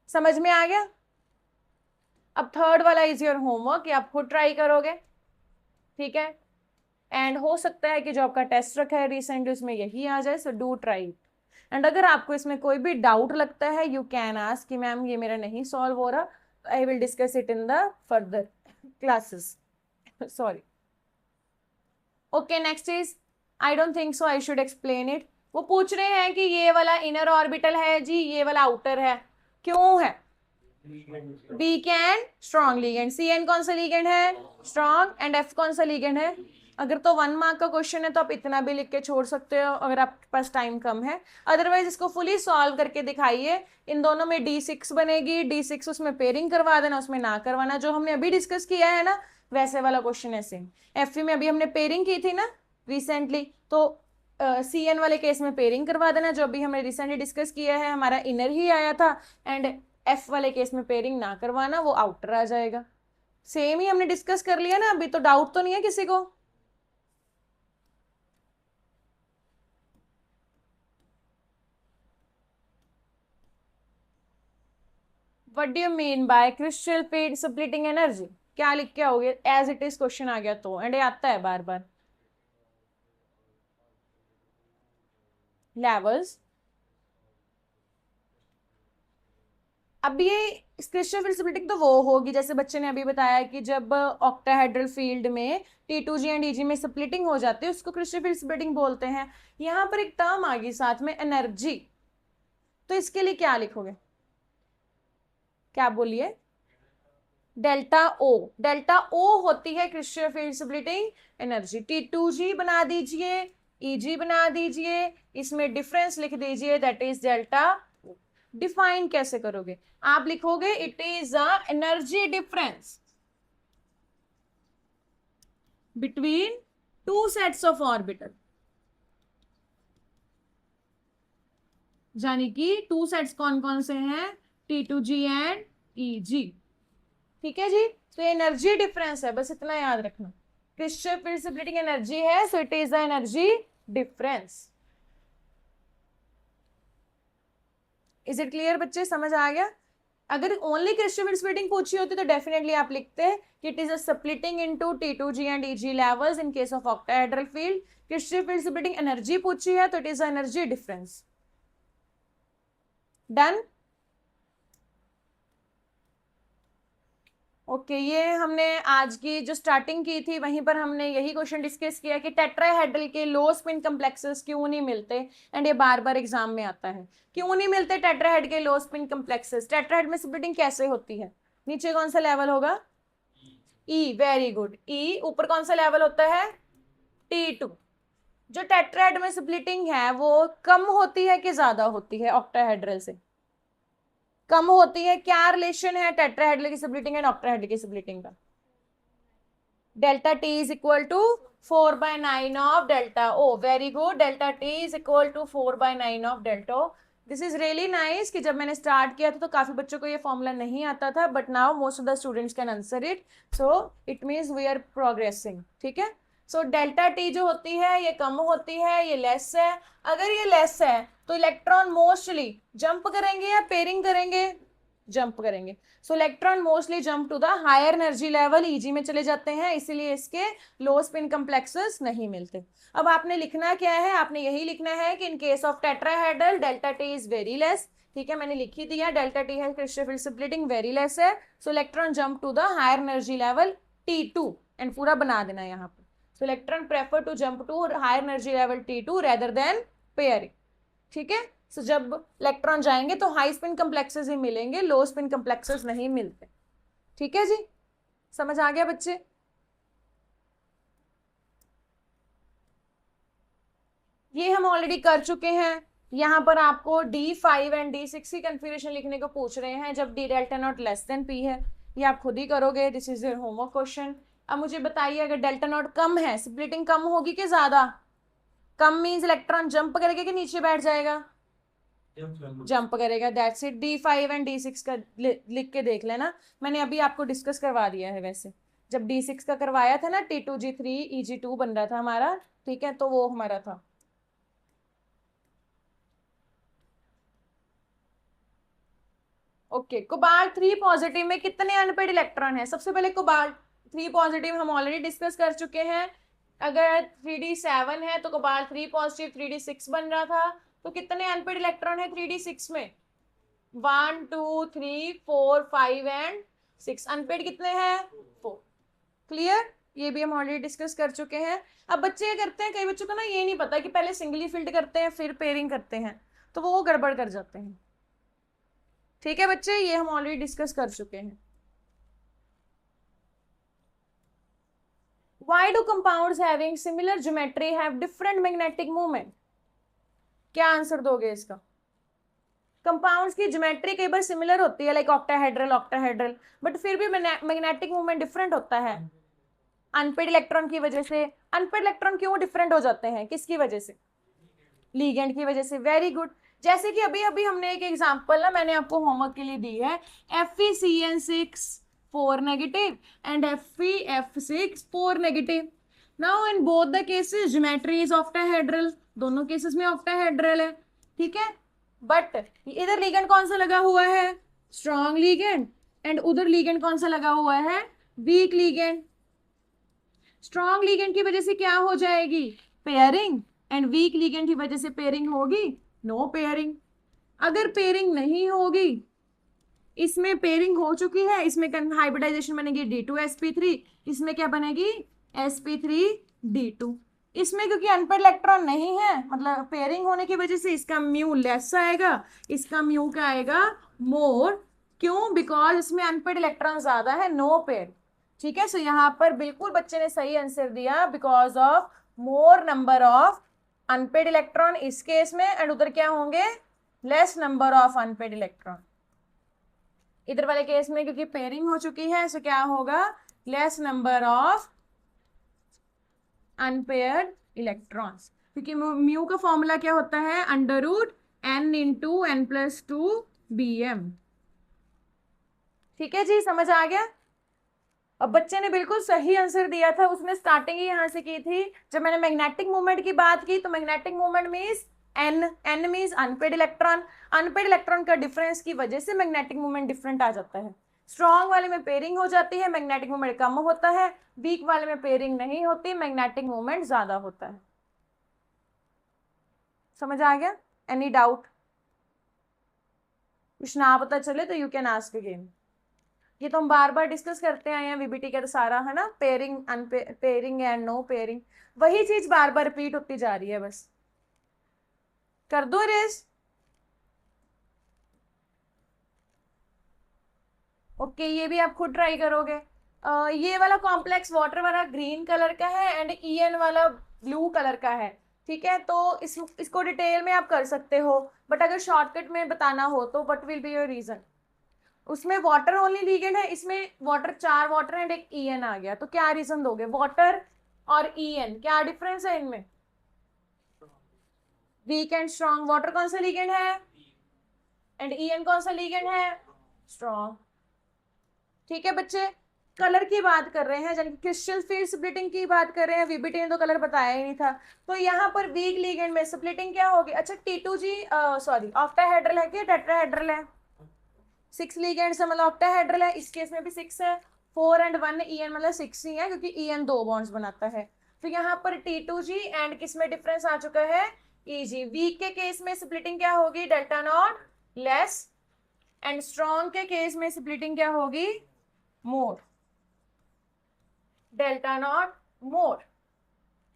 A: समझ में आ गया. अब थर्ड वाला इज योर होमवर्क, ये आप खुद ट्राई करोगे. ठीक है, एंड हो सकता है कि जो आपका टेस्ट रखा है रिसेंटली उसमें यही आ जाए, so do try it. And अगर आपको इसमें कोई भी डाउट लगता है यू कैन आस्क कि मैम ये मेरा नहीं सॉल्व हो रहा, I will discuss it in the further classes. Sorry. Okay next is, I don't think so I should explain it. वो पूछ रहे हैं कि ये वाला इनर ऑर्बिटल है जी, ये वाला आउटर है, क्यों है? Weak and strong ligand. C N कौन सा लिगेंड है? स्ट्रॉन्ग। एंड एफ कौन सा लिगेंड है? अगर तो 1 मार्क का क्वेश्चन है तो आप इतना भी लिख के छोड़ सकते हो अगर आपके पास टाइम कम है, अदरवाइज इसको फुली सॉल्व करके दिखाइए। इन दोनों में D6 बनेगी, D6 उसमें पेयरिंग करवा देना, उसमें ना करवाना, जो हमने अभी डिस्कस किया है ना वैसे वाला क्वेश्चन है सेम। एफ में अभी हमने पेयरिंग की थी ना रिसेंटली, तो CN वाले केस में पेयरिंग करवा देना, जो अभी हमने रिसेंटली डिस्कस किया है हमारा इनर ही आया था। एंड एफ वाले केस में पेयरिंग ना करवाना, वो आउटर आ जाएगा। सेम ही हमने डिस्कस कर लिया ना अभी, तो डाउट तो नहीं है किसी को? What do you mean by crystal field splitting energy? क्या लिख के आओगे? एज इट इज क्वेश्चन आ गया तो, एंड ये आता है बार बार। लेवल्स। अब ये क्रिस्टल फील्ड स्प्लिटिंग तो वो होगी जैसे बच्चे ने अभी बताया कि जब ऑक्टाहेड्रल फील्ड में T2G एंड EG में स्प्लिटिंग हो जाती है उसको क्रिस्टल फील्ड स्प्लिटिंग बोलते हैं। यहां पर एक टर्म आ गई साथ में, एनर्जी, तो इसके लिए क्या लिखोगे? क्या बोलिए? Delta O. डेल्टा ओ होती है crystal field splitting energy. T2G बना दीजिए, EG बना दीजिए, इसमें डिफरेंस लिख दीजिए, दैट इज डेल्टा। डिफाइन कैसे करोगे? आप लिखोगे it is a energy difference between two sets of orbital, यानी कि टू सेट्स कौन कौन से हैं? T2G and EG। ठीक है जी, तो ये एनर्जी डिफरेंस है, बस इतना याद रखना। क्रिस्टल फील्ड स्प्लिटिंग एनर्जी है, so it is the energy difference. Is it clear बच्चे, समझ आ गया? अगर ओनली क्रिस्टल फील्ड स्प्लिटिंग पूछी होती तो डेफिनेटली आप लिखते कि it is a splitting into T2G and EG levels in case of octahedral field. Crystal field splitting energy पूछी है तो it is energy difference. Done? Okay ये हमने आज की जो स्टार्टिंग की थी वहीं पर हमने यही क्वेश्चन डिस्कस किया कि टेट्राहेड्रल के लो स्पिन कॉम्प्लेक्सेस क्यों नहीं मिलते, एंड ये बार बार एग्जाम में आता है, क्यों नहीं मिलते टेट्राहेड के लो स्पिन कॉम्प्लेक्सेस? टेट्राहेड में स्प्लिटिंग कैसे होती है? नीचे कौन सा लेवल होगा? ई, वेरी गुड, ई। ऊपर कौन सा लेवल होता है? T2। जो टेट्राहेड में स्प्लिटिंग है वो कम होती है कि ज्यादा होती है ऑक्टाहेड्रल से? कम होती है। क्या रिलेशन है टेट्राहेड्रल की स्प्लिटिंग एंड ऑक्टाहेड्रल की स्प्लिटिंग का? Delta T is equal to 4/9 of delta O. Very good, delta T is equal to 4/9 of delta O. This is really nice कि जब मैंने स्टार्ट किया था तो काफी बच्चों को ये फॉर्मूला नहीं आता था, but now most of the students can answer it, so it means we are progressing. ठीक है, सो डेल्टा टी जो होती है ये कम होती है, ये लेस है। अगर ये लेस है तो इलेक्ट्रॉन मोस्टली जंप करेंगे या पेयरिंग करेंगे? जंप करेंगे। So electron mostly jump to the higher energy level EG में चले जाते हैं, इसीलिए इसके लो स्पिन कॉम्प्लेक्सेस नहीं मिलते। अब आपने लिखना क्या है? आपने यही लिखना है कि in case of tetrahedral delta T is very less. ठीक है, मैंने लिख ही दिया, डेल्टा टी है crystal field splitting very less है, so electron jump to the higher energy level T2, and पूरा बना देना यहाँ पर। So electron prefer to jump to higher energy level T2 rather than pairing. ठीक है, सो जब इलेक्ट्रॉन जाएंगे तो हाई स्पिन कॉम्प्लेक्सेस ही मिलेंगे, लो स्पिन कॉम्प्लेक्सेस नहीं मिलते। ठीक है जी, समझ आ गया बच्चे? ये हम ऑलरेडी कर चुके हैं। यहां पर आपको D5 एंड D6 की कंफिगरेशन लिखने को पूछ रहे हैं जब D delta naught less than P है। ये आप खुद ही करोगे, this is your homework question. अब मुझे बताइए अगर डेल्टा नॉट कम है, स्प्लिटिंग कम होगी कि ज्यादा? कम मीन्स इलेक्ट्रॉन जंप करेगा कि नीचे बैठ जाएगा? जंप करेगा, that's it. D5 and D6 का लिख के देख लेना, मैंने अभी आपको डिस्कस करवा दिया है। वैसे जब D6 का करवाया था ना, T2G3 EG2 बन रहा था हमारा, ठीक है, तो वो हमारा था। ओके, कोबाल्ट 3 पॉजिटिव में कितने अनपेड इलेक्ट्रॉन है? सबसे पहले कोबाल्ट 3 पॉजिटिव हम ऑलरेडी डिस्कस कर चुके हैं, अगर 3d7 है तो कोबाल्ट 3 पॉजिटिव, 3d6 बन रहा था। तो कितने अनपेड इलेक्ट्रॉन है 3d6 में? 1 2 3 4 5 एंड 6। अनपेड कितने हैं? 4। क्लियर? ये भी हम ऑलरेडी डिस्कस कर चुके हैं। अब बच्चे क्या करते हैं, कई बच्चों को ना ये नहीं पता कि पहले सिंगली फिल्ड करते हैं फिर पेयरिंग करते हैं, तो वो गड़बड़ कर जाते हैं। ठीक है बच्चे, ये हम ऑलरेडी डिस्कस कर चुके हैं। Why do compounds having similar geometry have different magnetic moment? क्या आंसर दोगे इसका? कंपाउंड्स की ज्योमेट्री कई बार सिमिलर होती है, लाइक ऑक्टाहेड्रल ऑक्टाहेड्रल, बट फिर भी मैग्नेटिक मूवमेंट डिफरेंट होता है अनपेड इलेक्ट्रॉन की वजह से। अनपेड इलेक्ट्रॉन क्यों डिफरेंट हो जाते हैं, किसकी वजह से? लीगेंड की वजह से। Very good. जैसे कि अभी अभी हमने एक एग्जांपल ना मैंने आपको होमवर्क के लिए दी है, FeCN6 4 negative and FeF6 4 negative. Now in both the cases geometry is octahedral, दोनों केसेस में ऑक्टाहेड्रल है, ठीक है। बट इधर लीगेंड कौन सा लगा हुआ है? Strong ligand. एंड उधर लीगेंड कौन सा लगा हुआ है? Week ligand. स्ट्रॉन्ग लीगेंड की वजह से क्या हो जाएगी? पेयरिंग। एंड वीक लीगेंड की वजह से पेयरिंग होगी? No pairing. अगर पेयरिंग नहीं होगी, इसमें पेयरिंग हो चुकी है, इसमें हाइब्रिडाइजेशन बनेगी D2sp3, इसमें क्या बनेगी? sp3d2। इसमें क्योंकि अनपेड इलेक्ट्रॉन नहीं है, मतलब पेयरिंग होने की वजह से इसका म्यू लेस आएगा, इसका म्यू क्या आएगा? मोर। क्यों? बिकॉज इसमें अनपेड इलेक्ट्रॉन ज्यादा है, नो पेयर। ठीक है, सो यहाँ पर बिल्कुल बच्चे ने सही आंसर दिया, because of more number of unpaired electron इस केस में, एंड उधर क्या होंगे? Less number of unpaired electron. इधर वाले केस में क्योंकि पेयरिंग हो चुकी है, सो क्या होगा? Less number of unpaired electrons. क्योंकि म्यू का फॉर्मूला क्या होता है? √n × n+2 Bm। ठीक है जी, समझ आ गया? अब बच्चे ने बिल्कुल सही आंसर दिया था, उसने स्टार्टिंग ही यहां से की थी। जब मैंने मैग्नेटिक मूवमेंट की बात की तो magnetic movement means n means unpaired electron. Unpaired electron का डिफरेंस की वजह से मैग्नेटिक मूवमेंट डिफरेंट आ जाता है। स्ट्रॉन्ग वाले में पेयरिंग हो जाती है, मैग्नेटिक मूवमेंट कम होता है। वीक वाले में पेयरिंग नहीं होती, मैग्नेटिक मूवमेंट ज्यादा होता है। समझ आ गया? Any doubt? कुछ ना पता चले तो यू कैन आस्क अगेन। ये तो हम बार बार डिस्कस करते आए हैं VBT का सारा, है ना? Pairing, pairing and no pairing, वही चीज बार बार रिपीट होती जा रही है। बस कर दो रेस। ओके, ये भी आप खुद ट्राई करोगे। ये वाला कॉम्प्लेक्स वाटर वाला ग्रीन कलर का है एंड EN वाला ब्लू कलर का है, ठीक है। तो इसको डिटेल में आप कर सकते हो, बट अगर शॉर्टकट में बताना हो तो what will be your reason? उसमें वाटर ओनली लीगेंड है, इसमें वाटर 4 वाटर एंड एक EN आ गया, तो क्या रीजन दोगे? वाटर और EN क्या डिफरेंस है इनमें? Week and strong. वाटर कौन सा लीगेंड है? एंड EN कौन सा लीगेंड है? स्ट्रॉन्ग। ठीक है बच्चे, कलर की बात कर रहे हैं, यानी क्रिस्टल फील्ड स्प्लिटिंग की बात कर रहे हैं। VBT ने तो कलर बताया ही नहीं था। तो यहाँ पर वीक लीगेंड में स्प्लिटिंग क्या होगी? अच्छा T2G सॉरी ऑक्टाहेड्रल है कि टेट्राहेड्रल है? 6 लीगेंड से मतलब ऑक्टाहेड्रल है, इस केस में भी 6 है। 4 एंड 1 EN मतलब 6 ही है, क्योंकि EN 2 बॉन्ड्स बनाता है। तो यहाँ पर T2G एंड किस में डिफरेंस आ चुका है? EG। वीक के केस में स्प्लिटिंग क्या होगी? Delta naught less, and strong के केस में स्प्लिटिंग क्या होगी? मोर, डेल्टा नॉट मोर।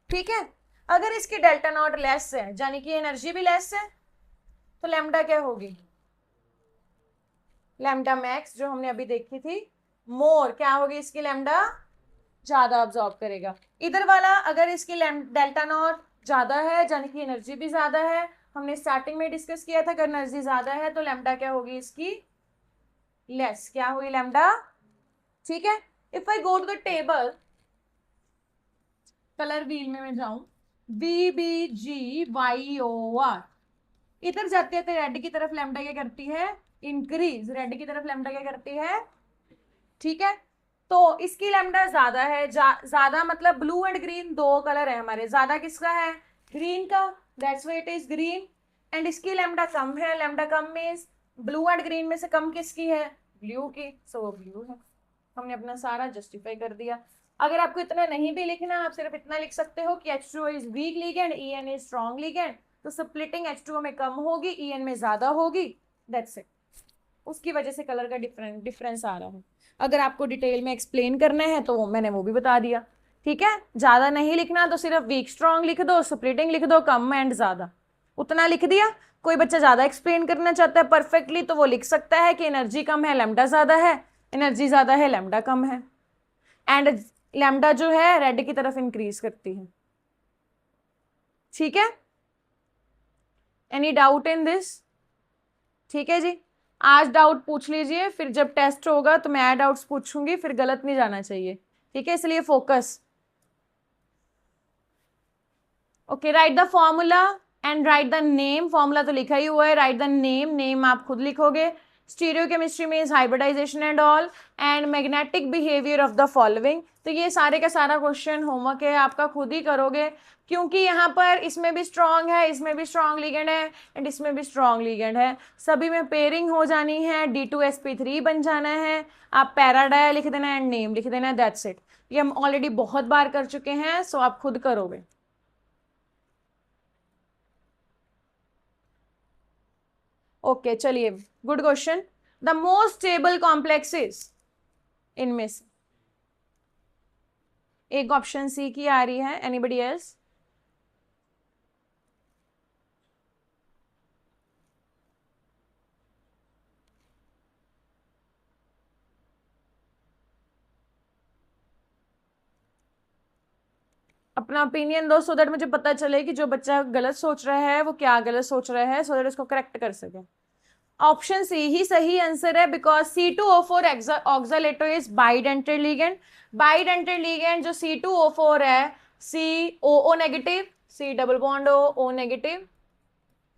A: ठीक है, अगर इसकी डेल्टा नॉट लेस है यानी कि एनर्जी भी लेस है, तो लैम्डा क्या होगी? लैम्डा मैक्स जो हमने अभी देखी थी। मोर क्या होगी इसकी? लैम्डा ज्यादा ऑब्जॉर्ब करेगा। इधर वाला अगर इसकी डेल्टा नॉट ज्यादा है यानी कि एनर्जी भी ज्यादा है, हमने स्टार्टिंग में डिस्कस किया था, अगर एनर्जी ज्यादा है तो लैम्डा क्या होगी इसकी? लेस। क्या हुई? लैम्डा। ठीक है, if I go to the table, colour wheel में मैं जाऊं, VBGYOR, इधर जाते हैं तो रेड की तरफ लैम्डा क्या करती है? इंक्रीज। रेड की तरफ लैम्डा क्या करती है? ठीक है, तो इसकी लैम्डा ज्यादा है, ज्यादा मतलब ब्लू एंड ग्रीन दो कलर है हमारे, ज्यादा किसका है? ग्रीन का, that's why it is green. And इसकी लैम्डा कम है, lambda come means blue and green में से कम किसकी है? ब्लू की, सो वो ब्लू है। हमने अपना सारा जस्टिफाई कर दिया। अगर आपको इतना नहीं भी लिखना, आप सिर्फ इतना लिख सकते हो कि H2O is weak ligand, EN is strong ligand, तो स्प्लिटिंग H2O में कम होगी, EN में ज्यादा होगी, दैट्स इट। उसकी वजह से कलर का डिफरेंस आ रहा है। अगर आपको डिटेल में एक्सप्लेन करना है तो मैंने वो भी बता दिया, ठीक है। ज्यादा नहीं लिखना तो सिर्फ वीक स्ट्रॉन्ग लिख दो, स्प्लिटिंग लिख दो, कम एंड ज्यादा, उतना लिख दिया। कोई बच्चा ज्यादा एक्सप्लेन करना चाहता है परफेक्टली तो वो लिख सकता है कि एनर्जी कम है लैम्डा ज्यादा है, एनर्जी ज्यादा है लैम्डा कम है, एंड लैम्डा जो है रेड की तरफ इंक्रीज करती है, ठीक है। Any doubt in this? ठीक है जी, आज डाउट पूछ लीजिए, फिर जब टेस्ट होगा तो मैं डाउट्स पूछूंगी, फिर गलत नहीं जाना चाहिए, ठीक है, इसलिए focus. Okay, right the formula and right the name. Formula तो लिखा ही हुआ है, राइट द नेम, नेम आप खुद लिखोगे। Stereochemistry means hybridization and all, and magnetic behaviour of the following. तो ये सारे का सारा क्वेश्चन होमवर्क है, आपका खुद ही करोगे, क्योंकि यहाँ पर इसमें भी स्ट्रॉन्ग है, इसमें भी स्ट्रॉन्ग लिगेंड है, एंड इसमें भी स्ट्रॉन्ग लिगेंड है, सभी में पेयरिंग हो जानी है, D2sp3 बन जाना है। आप पैराडाया लिख देना एंड नेम लिख देना, दैट्स इट। ये हम ऑलरेडी बहुत बार कर चुके हैं, सो आप खुद करोगे। ओके चलिए, good question. The most stable complex is, इनमें से एक ऑप्शन सी की आ रही है, एनीबडी एल्स? अपना ओपिनियन दो, सो दैट मुझे पता चले कि जो बच्चा गलत सोच रहा है वो क्या गलत सोच रहा है, सो दैट उसको करेक्ट कर सके। ऑप्शन सी ही सही आंसर है, because C2O4 oxalato is bidentate ligand. Bidentate ligand जो C2O4 है, COO negative, C double bond O negative,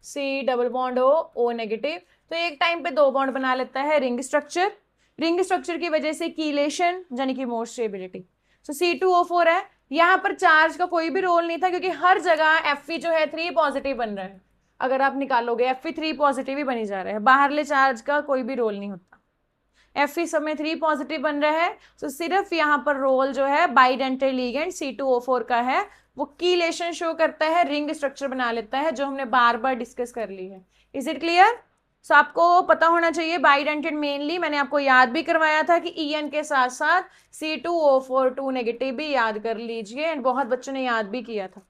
A: C double bond O negative, तो एक टाइम पे दो बॉन्ड बना लेता है, रिंग स्ट्रक्चर। रिंग स्ट्रक्चर की वजह से कीलेशन यानी कि मोर स्टेबिलिटी। तो C2O4 है। यहाँ पर चार्ज का कोई भी रोल नहीं था, क्योंकि हर जगह Fe जो है 3 पॉजिटिव बन रहा है। अगर आप निकालोगे Fe 3 पॉजिटिव ही बनी जा रहा है, बाहरले चार्ज का कोई भी रोल नहीं होता। Fe सब में 3 पॉजिटिव बन रहा है, तो सिर्फ यहाँ पर रोल जो है बाइडेंटेड लिगेंड C2O4 का है, वो कीलेशन शो करता है, रिंग स्ट्रक्चर बना लेता है, जो हमने बार बार डिस्कस कर ली है। Is it clear? सो आपको पता होना चाहिए बाइडेंटेड, मेनली मैंने आपको याद भी करवाया था कि EN के साथ साथ C2O4 2 नेगेटिव भी याद कर लीजिए, एंड बहुत बच्चों ने याद भी किया था।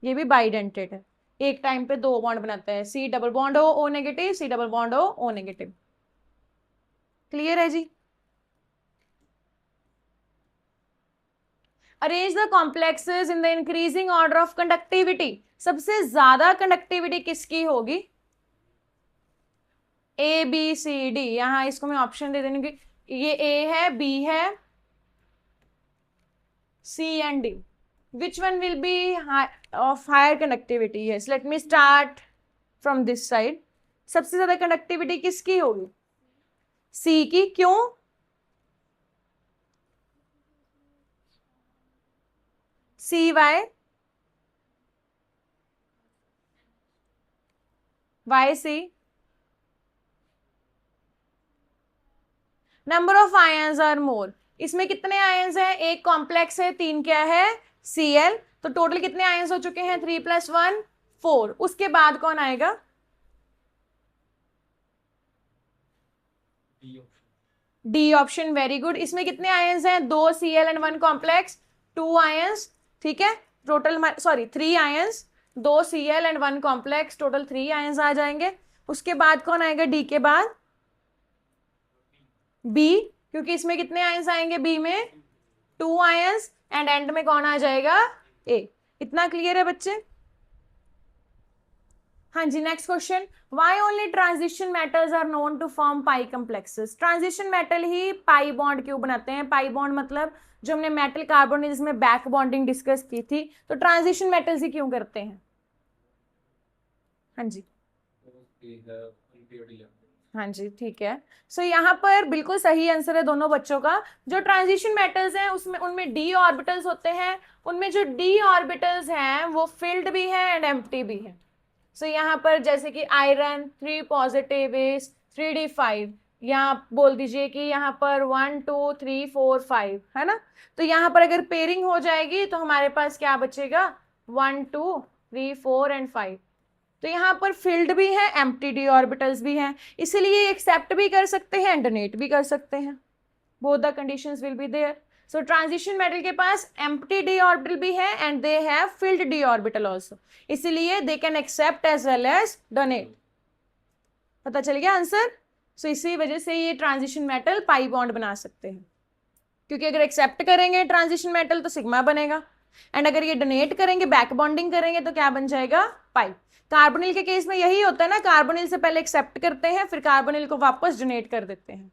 A: ये भी बाइडेंटेड है, एक टाइम पे दो बॉन्ड बनाता है, C double bond O negative, C double bond O negative. Clear है जी? Arrange the complexes in the increasing order of conductivity. सबसे ज्यादा कंडक्टिविटी किसकी होगी? ABCD। यहां इसको मैं ऑप्शन दे देंगे, ये A है, B है, C and D. Which one will be of higher conductivity? Yes, let me start from this side. सबसे ज्यादा कंडक्टिविटी किसकी होगी? C की। क्यों? CY, YC। Number of ions are more. इसमें कितने आयंस हैं? एक कॉम्प्लेक्स है, 3 क्या है? Cl। तो टोटल कितने आयंस हो चुके हैं? 3 + 1 4। उसके बाद कौन आएगा? D option, very good. इसमें कितने आयंस हैं? 2 Cl एंड 1 कॉम्प्लेक्स, 2 आयंस, ठीक है। Total sorry 3 ions, 2 Cl and 1 complex, total 3 ions आ जाएंगे। उसके बाद कौन आएगा डी के बाद? बी, क्योंकि इसमें कितने आयंस आएंगे बी में? 2 आयंस, एंड एंड में कौन आ जाएगा? ए। इतना क्लियर है बच्चे? हाँ जी, next question. Why only transition metals are known to form pi complexes. Transition metal ही पाई बॉन्ड क्यों बनाते हैं? पाई बॉन्ड मतलब जो हमने मेटल कार्बन जिसमें बैक बॉन्डिंग डिस्कस की थी, तो ट्रांजिशन मेटल्स ही क्यों करते हैं? हाँ जी, हाँ जी, ठीक है। सो यहाँ पर बिल्कुल सही आंसर है दोनों बच्चों का। जो ट्रांजिशन मेटल्स हैं उसमें उनमें डी ऑर्बिटल्स होते हैं, उनमें जो डी ऑर्बिटल्स हैं वो फिल्ड भी है एंड एम्प्टी भी है। सो यहाँ पर जैसे कि आयरन 3 पॉजिटिव इज 3d5, या आप बोल दीजिए कि यहाँ पर 1 2 3 4 5 है ना, तो यहाँ पर अगर पेयरिंग हो जाएगी तो हमारे पास क्या बचेगा 1 2 3 4 एंड 5। तो यहाँ पर फिल्ड भी है, एम्प्टी डी ऑर्बिटल्स भी हैं, इसीलिए एक्सेप्ट भी कर सकते हैं, डोनेट भी कर सकते हैं। Both the conditions will be there. So transition metal के पास एम्प्टी डी ऑर्बिटल भी है and they have filled D orbital also, इसीलिए they can accept as well as donate. पता चल गया आंसर। सो इसी वजह से ये ट्रांजिशन मेटल पाई बॉन्ड बना सकते हैं, क्योंकि अगर एक्सेप्ट करेंगे ट्रांजिशन मेटल तो सिग्मा बनेगा, एंड अगर ये डोनेट करेंगे, बैक बॉन्डिंग करेंगे तो क्या बन जाएगा पाई। कार्बोनिल के केस में यही होता है ना, कार्बोनिल से पहले एक्सेप्ट करते हैं फिर कार्बोनिल को वापस डोनेट कर देते हैं।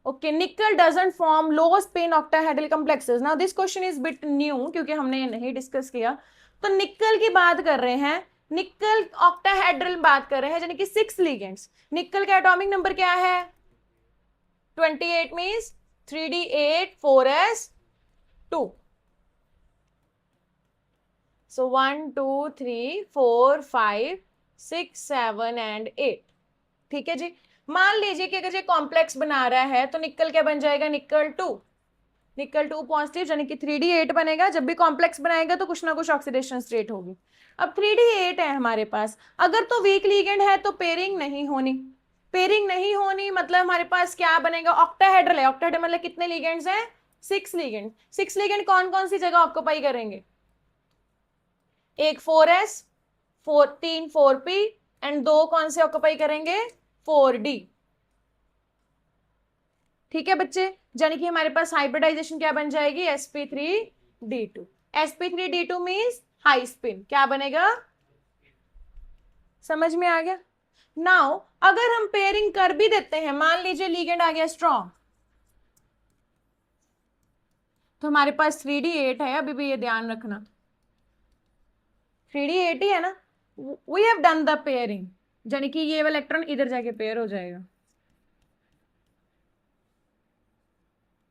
A: ओके, निकल doesn't form low spin octahedral complexes. Now this question is bit new क्योंकि हमने ये नहीं डिस्कस किया। तो निकल की बात कर रहे हैं, निकल ऑक्टाहेड्रल बात कर रहे हैं, यानी कि 6 लिगेंड्स। निकल का एटॉमिक नंबर क्या है 28 means 3d8 4s2। So 1 2 3 4 5 6 7 and 8। ठीक है जी। मान लीजिए कि अगर ये कॉम्प्लेक्स बना रहा है तो निकल क्या बन जाएगा निकल 2, निकल 2 पॉजिटिव यानी कि 3d8 बनेगा। जब भी कॉम्प्लेक्स बनाएगा तो कुछ ना कुछ ऑक्सीडेशन स्टेट होगी। अब 3d8 है हमारे पास, अगर तो वीक लिगेंड है तो पेयरिंग नहीं होनी। पेयरिंग नहीं होनी मतलब हमारे पास क्या बनेगा ऑक्टाहेड्रल है। ऑक्टाहेड्रल मतलब कितने लिगेंड्स हैं 6 लिगेंड। 6 लिगेंड कौन कौन सी जगह ऑक्यूपाई करेंगे, एक 4s 3 4p एंड 2 कौन से ऑक्यूपाई करेंगे 4d। ठीक है बच्चे, यानी कि हमारे पास हाइब्रिडाइजेशन क्या बन जाएगी sp3d2। sp3d2 means high spin क्या बनेगा, समझ में आ गया। नाउ अगर हम पेयरिंग कर भी देते हैं, मान लीजिए लिगेंड आ गया स्ट्रॉन्ग, तो हमारे पास 3d8 है, अभी भी ये ध्यान रखना 3d8 ही है ना। We have done the pairing, यानी कि ये वाला इलेक्ट्रॉन इधर जाके पेयर हो जाएगा,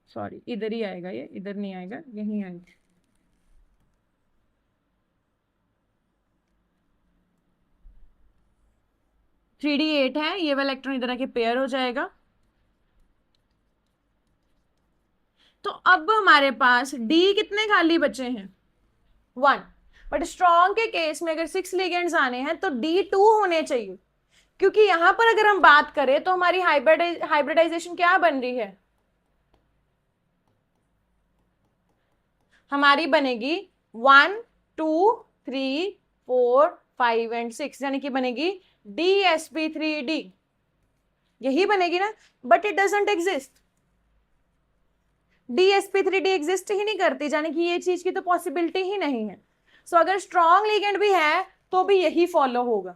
A: सॉरी इधर ही आएगा, ये इधर नहीं आएगा, यहीं आएगा। थ्री डी 8 है, ये वाला इलेक्ट्रॉन इधर आके पेयर हो जाएगा। तो अब हमारे पास डी कितने खाली बचे हैं 1, बट स्ट्रॉन्ग के केस में अगर 6 लिगेंड्स आने हैं तो D2 होने चाहिए, क्योंकि यहां पर अगर हम बात करें तो हमारी हाइब्रिडाइजेशन क्या बन रही है, हमारी बनेगी 1 2 3 4 5 एंड 6, यानी कि बनेगी DsP3D, यही बनेगी ना। But it doesn't exist, DsP3D exist ही नहीं करती, यानी कि ये चीज की तो पॉसिबिलिटी ही नहीं है। सो अगर स्ट्रॉन्ग लिगेंड भी है तो भी यही फॉलो होगा।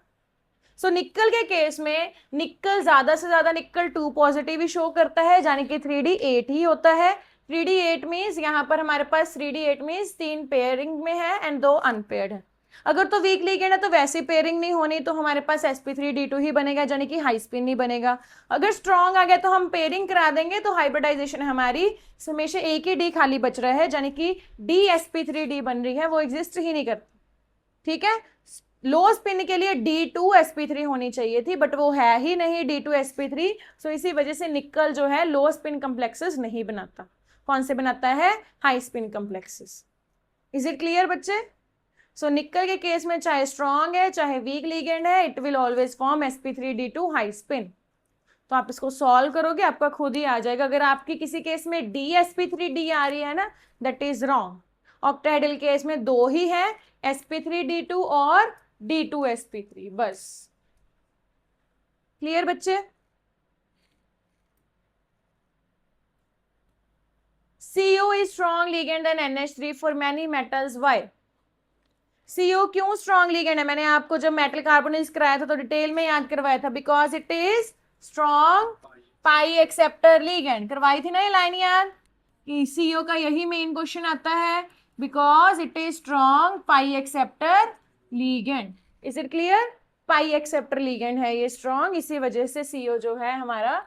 A: सो निकल के केस में निकल ज्यादा से ज्यादा निकल 2 पॉजिटिव ही शो करता है, यानी कि 3d8 ही होता है। 3d8 मीन्स यहाँ पर हमारे पास 3d8 मीन्स 3 पेयरिंग में है एंड 2 अनपेयर्ड है। अगर तो वीक लिगेंड है तो वैसे पेयरिंग नहीं होनी, तो हमारे पास sp3d2 ही बनेगा, यानी कि हाई स्पिन नहीं बनेगा। अगर स्ट्रॉन्ग आ गया तो हम पेयरिंग करा देंगे, तो हाइब्रिडाइजेशन हमारी हमेशा एक ही डी खाली बच रहा है, यानी कि dsp3d बन रही है, वो एग्जिस्ट ही नहीं करती। ठीक है, लो स्पिन के लिए D2sp3 होनी चाहिए थी, बट वो है ही नहीं D2sp3। सो इसी वजह से निकल जो है लो स्पिन कॉम्प्लेक्सेस नहीं बनाता। कौन से बनाता है, high spin complexes. Is it clear बच्चे। सो निकल के केस में चाहे स्ट्रॉन्ग है चाहे वीक लिगेंड है, it will always form sp3d2 high spin. तो आप इसको सॉल्व करोगे आपका खुद ही आ जाएगा। अगर आपकी किसी केस में dsp3d आ रही है ना, that is wrong. Octahedral case में 2 ही है, sp3d2 और D2sp3, बस। क्लियर बच्चे। CO is strong ligand than NH3 for many metals. Why? CO क्यों स्ट्रॉन्ग लिगेंड है, मैंने आपको जब मेटल कार्बोनिल्स कराया था तो डिटेल में याद करवाया था, because it is strong pi acceptor ligand. करवाई थी ना ये लाइन याद, कि CO का यही मेन क्वेश्चन आता है, because it is strong pi acceptor ligand. Is it clear, pi acceptor ligand है ये स्ट्रॉन्ग, इसी वजह से CO जो है हमारा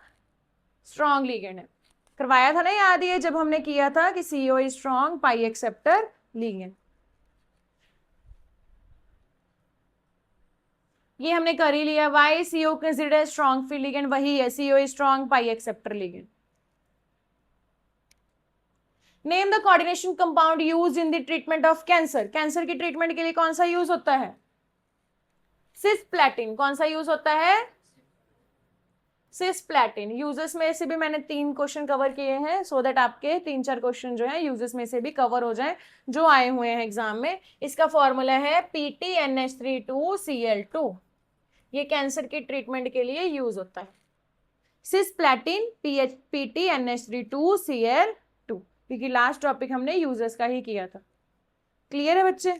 A: स्ट्रॉन्ग लिगेंड है। करवाया था ना याद, ये जब हमने किया था कि CO is strong pi acceptor ligand. ये हमने कर ही लिया। Why CO consider strong free ligand, वही है CO is strong pi acceptor ligand. Name the coordination compound used in the treatment of cancer. Cancer की ट्रीटमेंट के लिए कौन सा यूज होता है? सिस्प्लैटिन। कौन सा यूज होता है? सिस्प्लैटिन। यूजेस में से भी मैंने 3 क्वेश्चन कवर किए हैं सो दैट आपके 3-4 क्वेश्चन जो है यूजेस में से भी कवर हो जाए जो आए हुए हैं एग्जाम में। इसका फॉर्मूला है PTNH32Cl2। ये कैंसर की ट्रीटमेंट के लिए यूज होता है। सिस्प्लैटिन PTNH32Cl2, क्योंकि लास्ट टॉपिक हमने यूजेस का ही किया था। क्लियर है बच्चे?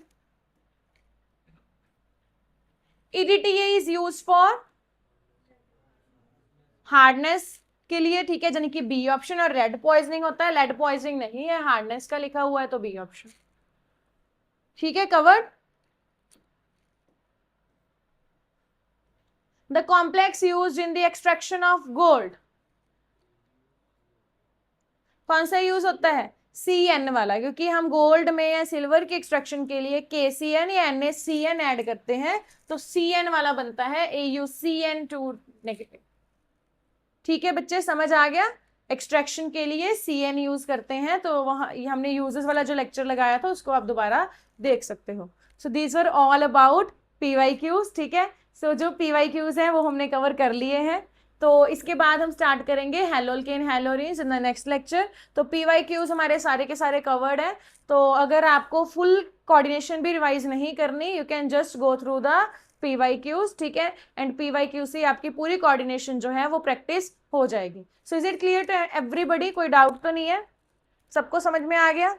A: EDTA is use for hardness के लिए, ठीक है, यानी कि बी ऑप्शन। और रेड पॉइजनिंग होता है, लेड पॉइजनिंग नहीं है, हार्डनेस का लिखा हुआ है तो बी ऑप्शन। ठीक है, covered. The complex used in the extraction of gold. कौन सा यूज होता है? CN वाला, क्योंकि हम गोल्ड में या सिल्वर के एक्सट्रैक्शन के लिए KCN या NaCN ऐड करते हैं तो CN वाला बनता है AuCN2 नेगेटिव। ठीक है बच्चे, समझ आ गया? एक्सट्रैक्शन के लिए CN यूज करते हैं, तो वहां हमने यूजेस वाला जो लेक्चर लगाया था उसको आप दोबारा देख सकते हो। So these were all about PYQs। ठीक है, सो जो PYQs हैं वो हमने कवर कर लिए हैं। तो इसके बाद हम स्टार्ट करेंगे haloalkane haloarenes in the next lecture. तो PYQs हमारे सारे के सारे कवर्ड हैं। तो अगर आपको फुल कोऑर्डिनेशन भी रिवाइज नहीं करनी, you can just go through the PYQs। ठीक है, एंड PYQ से आपकी पूरी कोऑर्डिनेशन जो है वो प्रैक्टिस हो जाएगी। So is it clear to everybody? कोई डाउट तो नहीं है? सबको समझ में आ गया?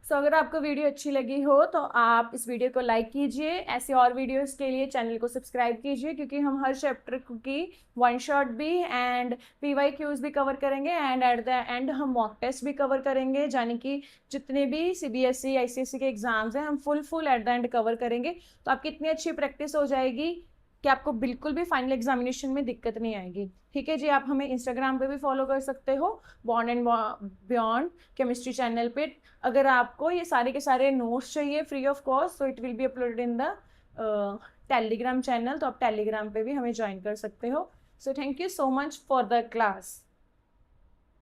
A: सो अगर आपको वीडियो अच्छी लगी हो तो आप इस वीडियो को लाइक कीजिए। ऐसे और वीडियोस के लिए चैनल को सब्सक्राइब कीजिए, क्योंकि हम हर चैप्टर की 1 शॉट भी एंड PYQs भी कवर करेंगे एंड एट द एंड हम मॉक टेस्ट भी कवर करेंगे, यानी कि जितने भी CBSE ICSE के एग्जाम्स हैं हम full at the end cover करेंगे। तो आपकी इतनी अच्छी प्रैक्टिस हो जाएगी कि आपको बिल्कुल भी फाइनल एग्जामिनेशन में दिक्कत नहीं आएगी। ठीक है जी, आप हमें इंस्टाग्राम पे भी फॉलो कर सकते हो, bond and beyond chemistry channel पे। अगर आपको ये सारे के सारे नोट्स चाहिए फ्री ऑफ कॉस्ट, तो it will be uploaded in the Telegram channel, तो आप टेलीग्राम पे भी हमें ज्वाइन कर सकते हो। So thank you so much for the class.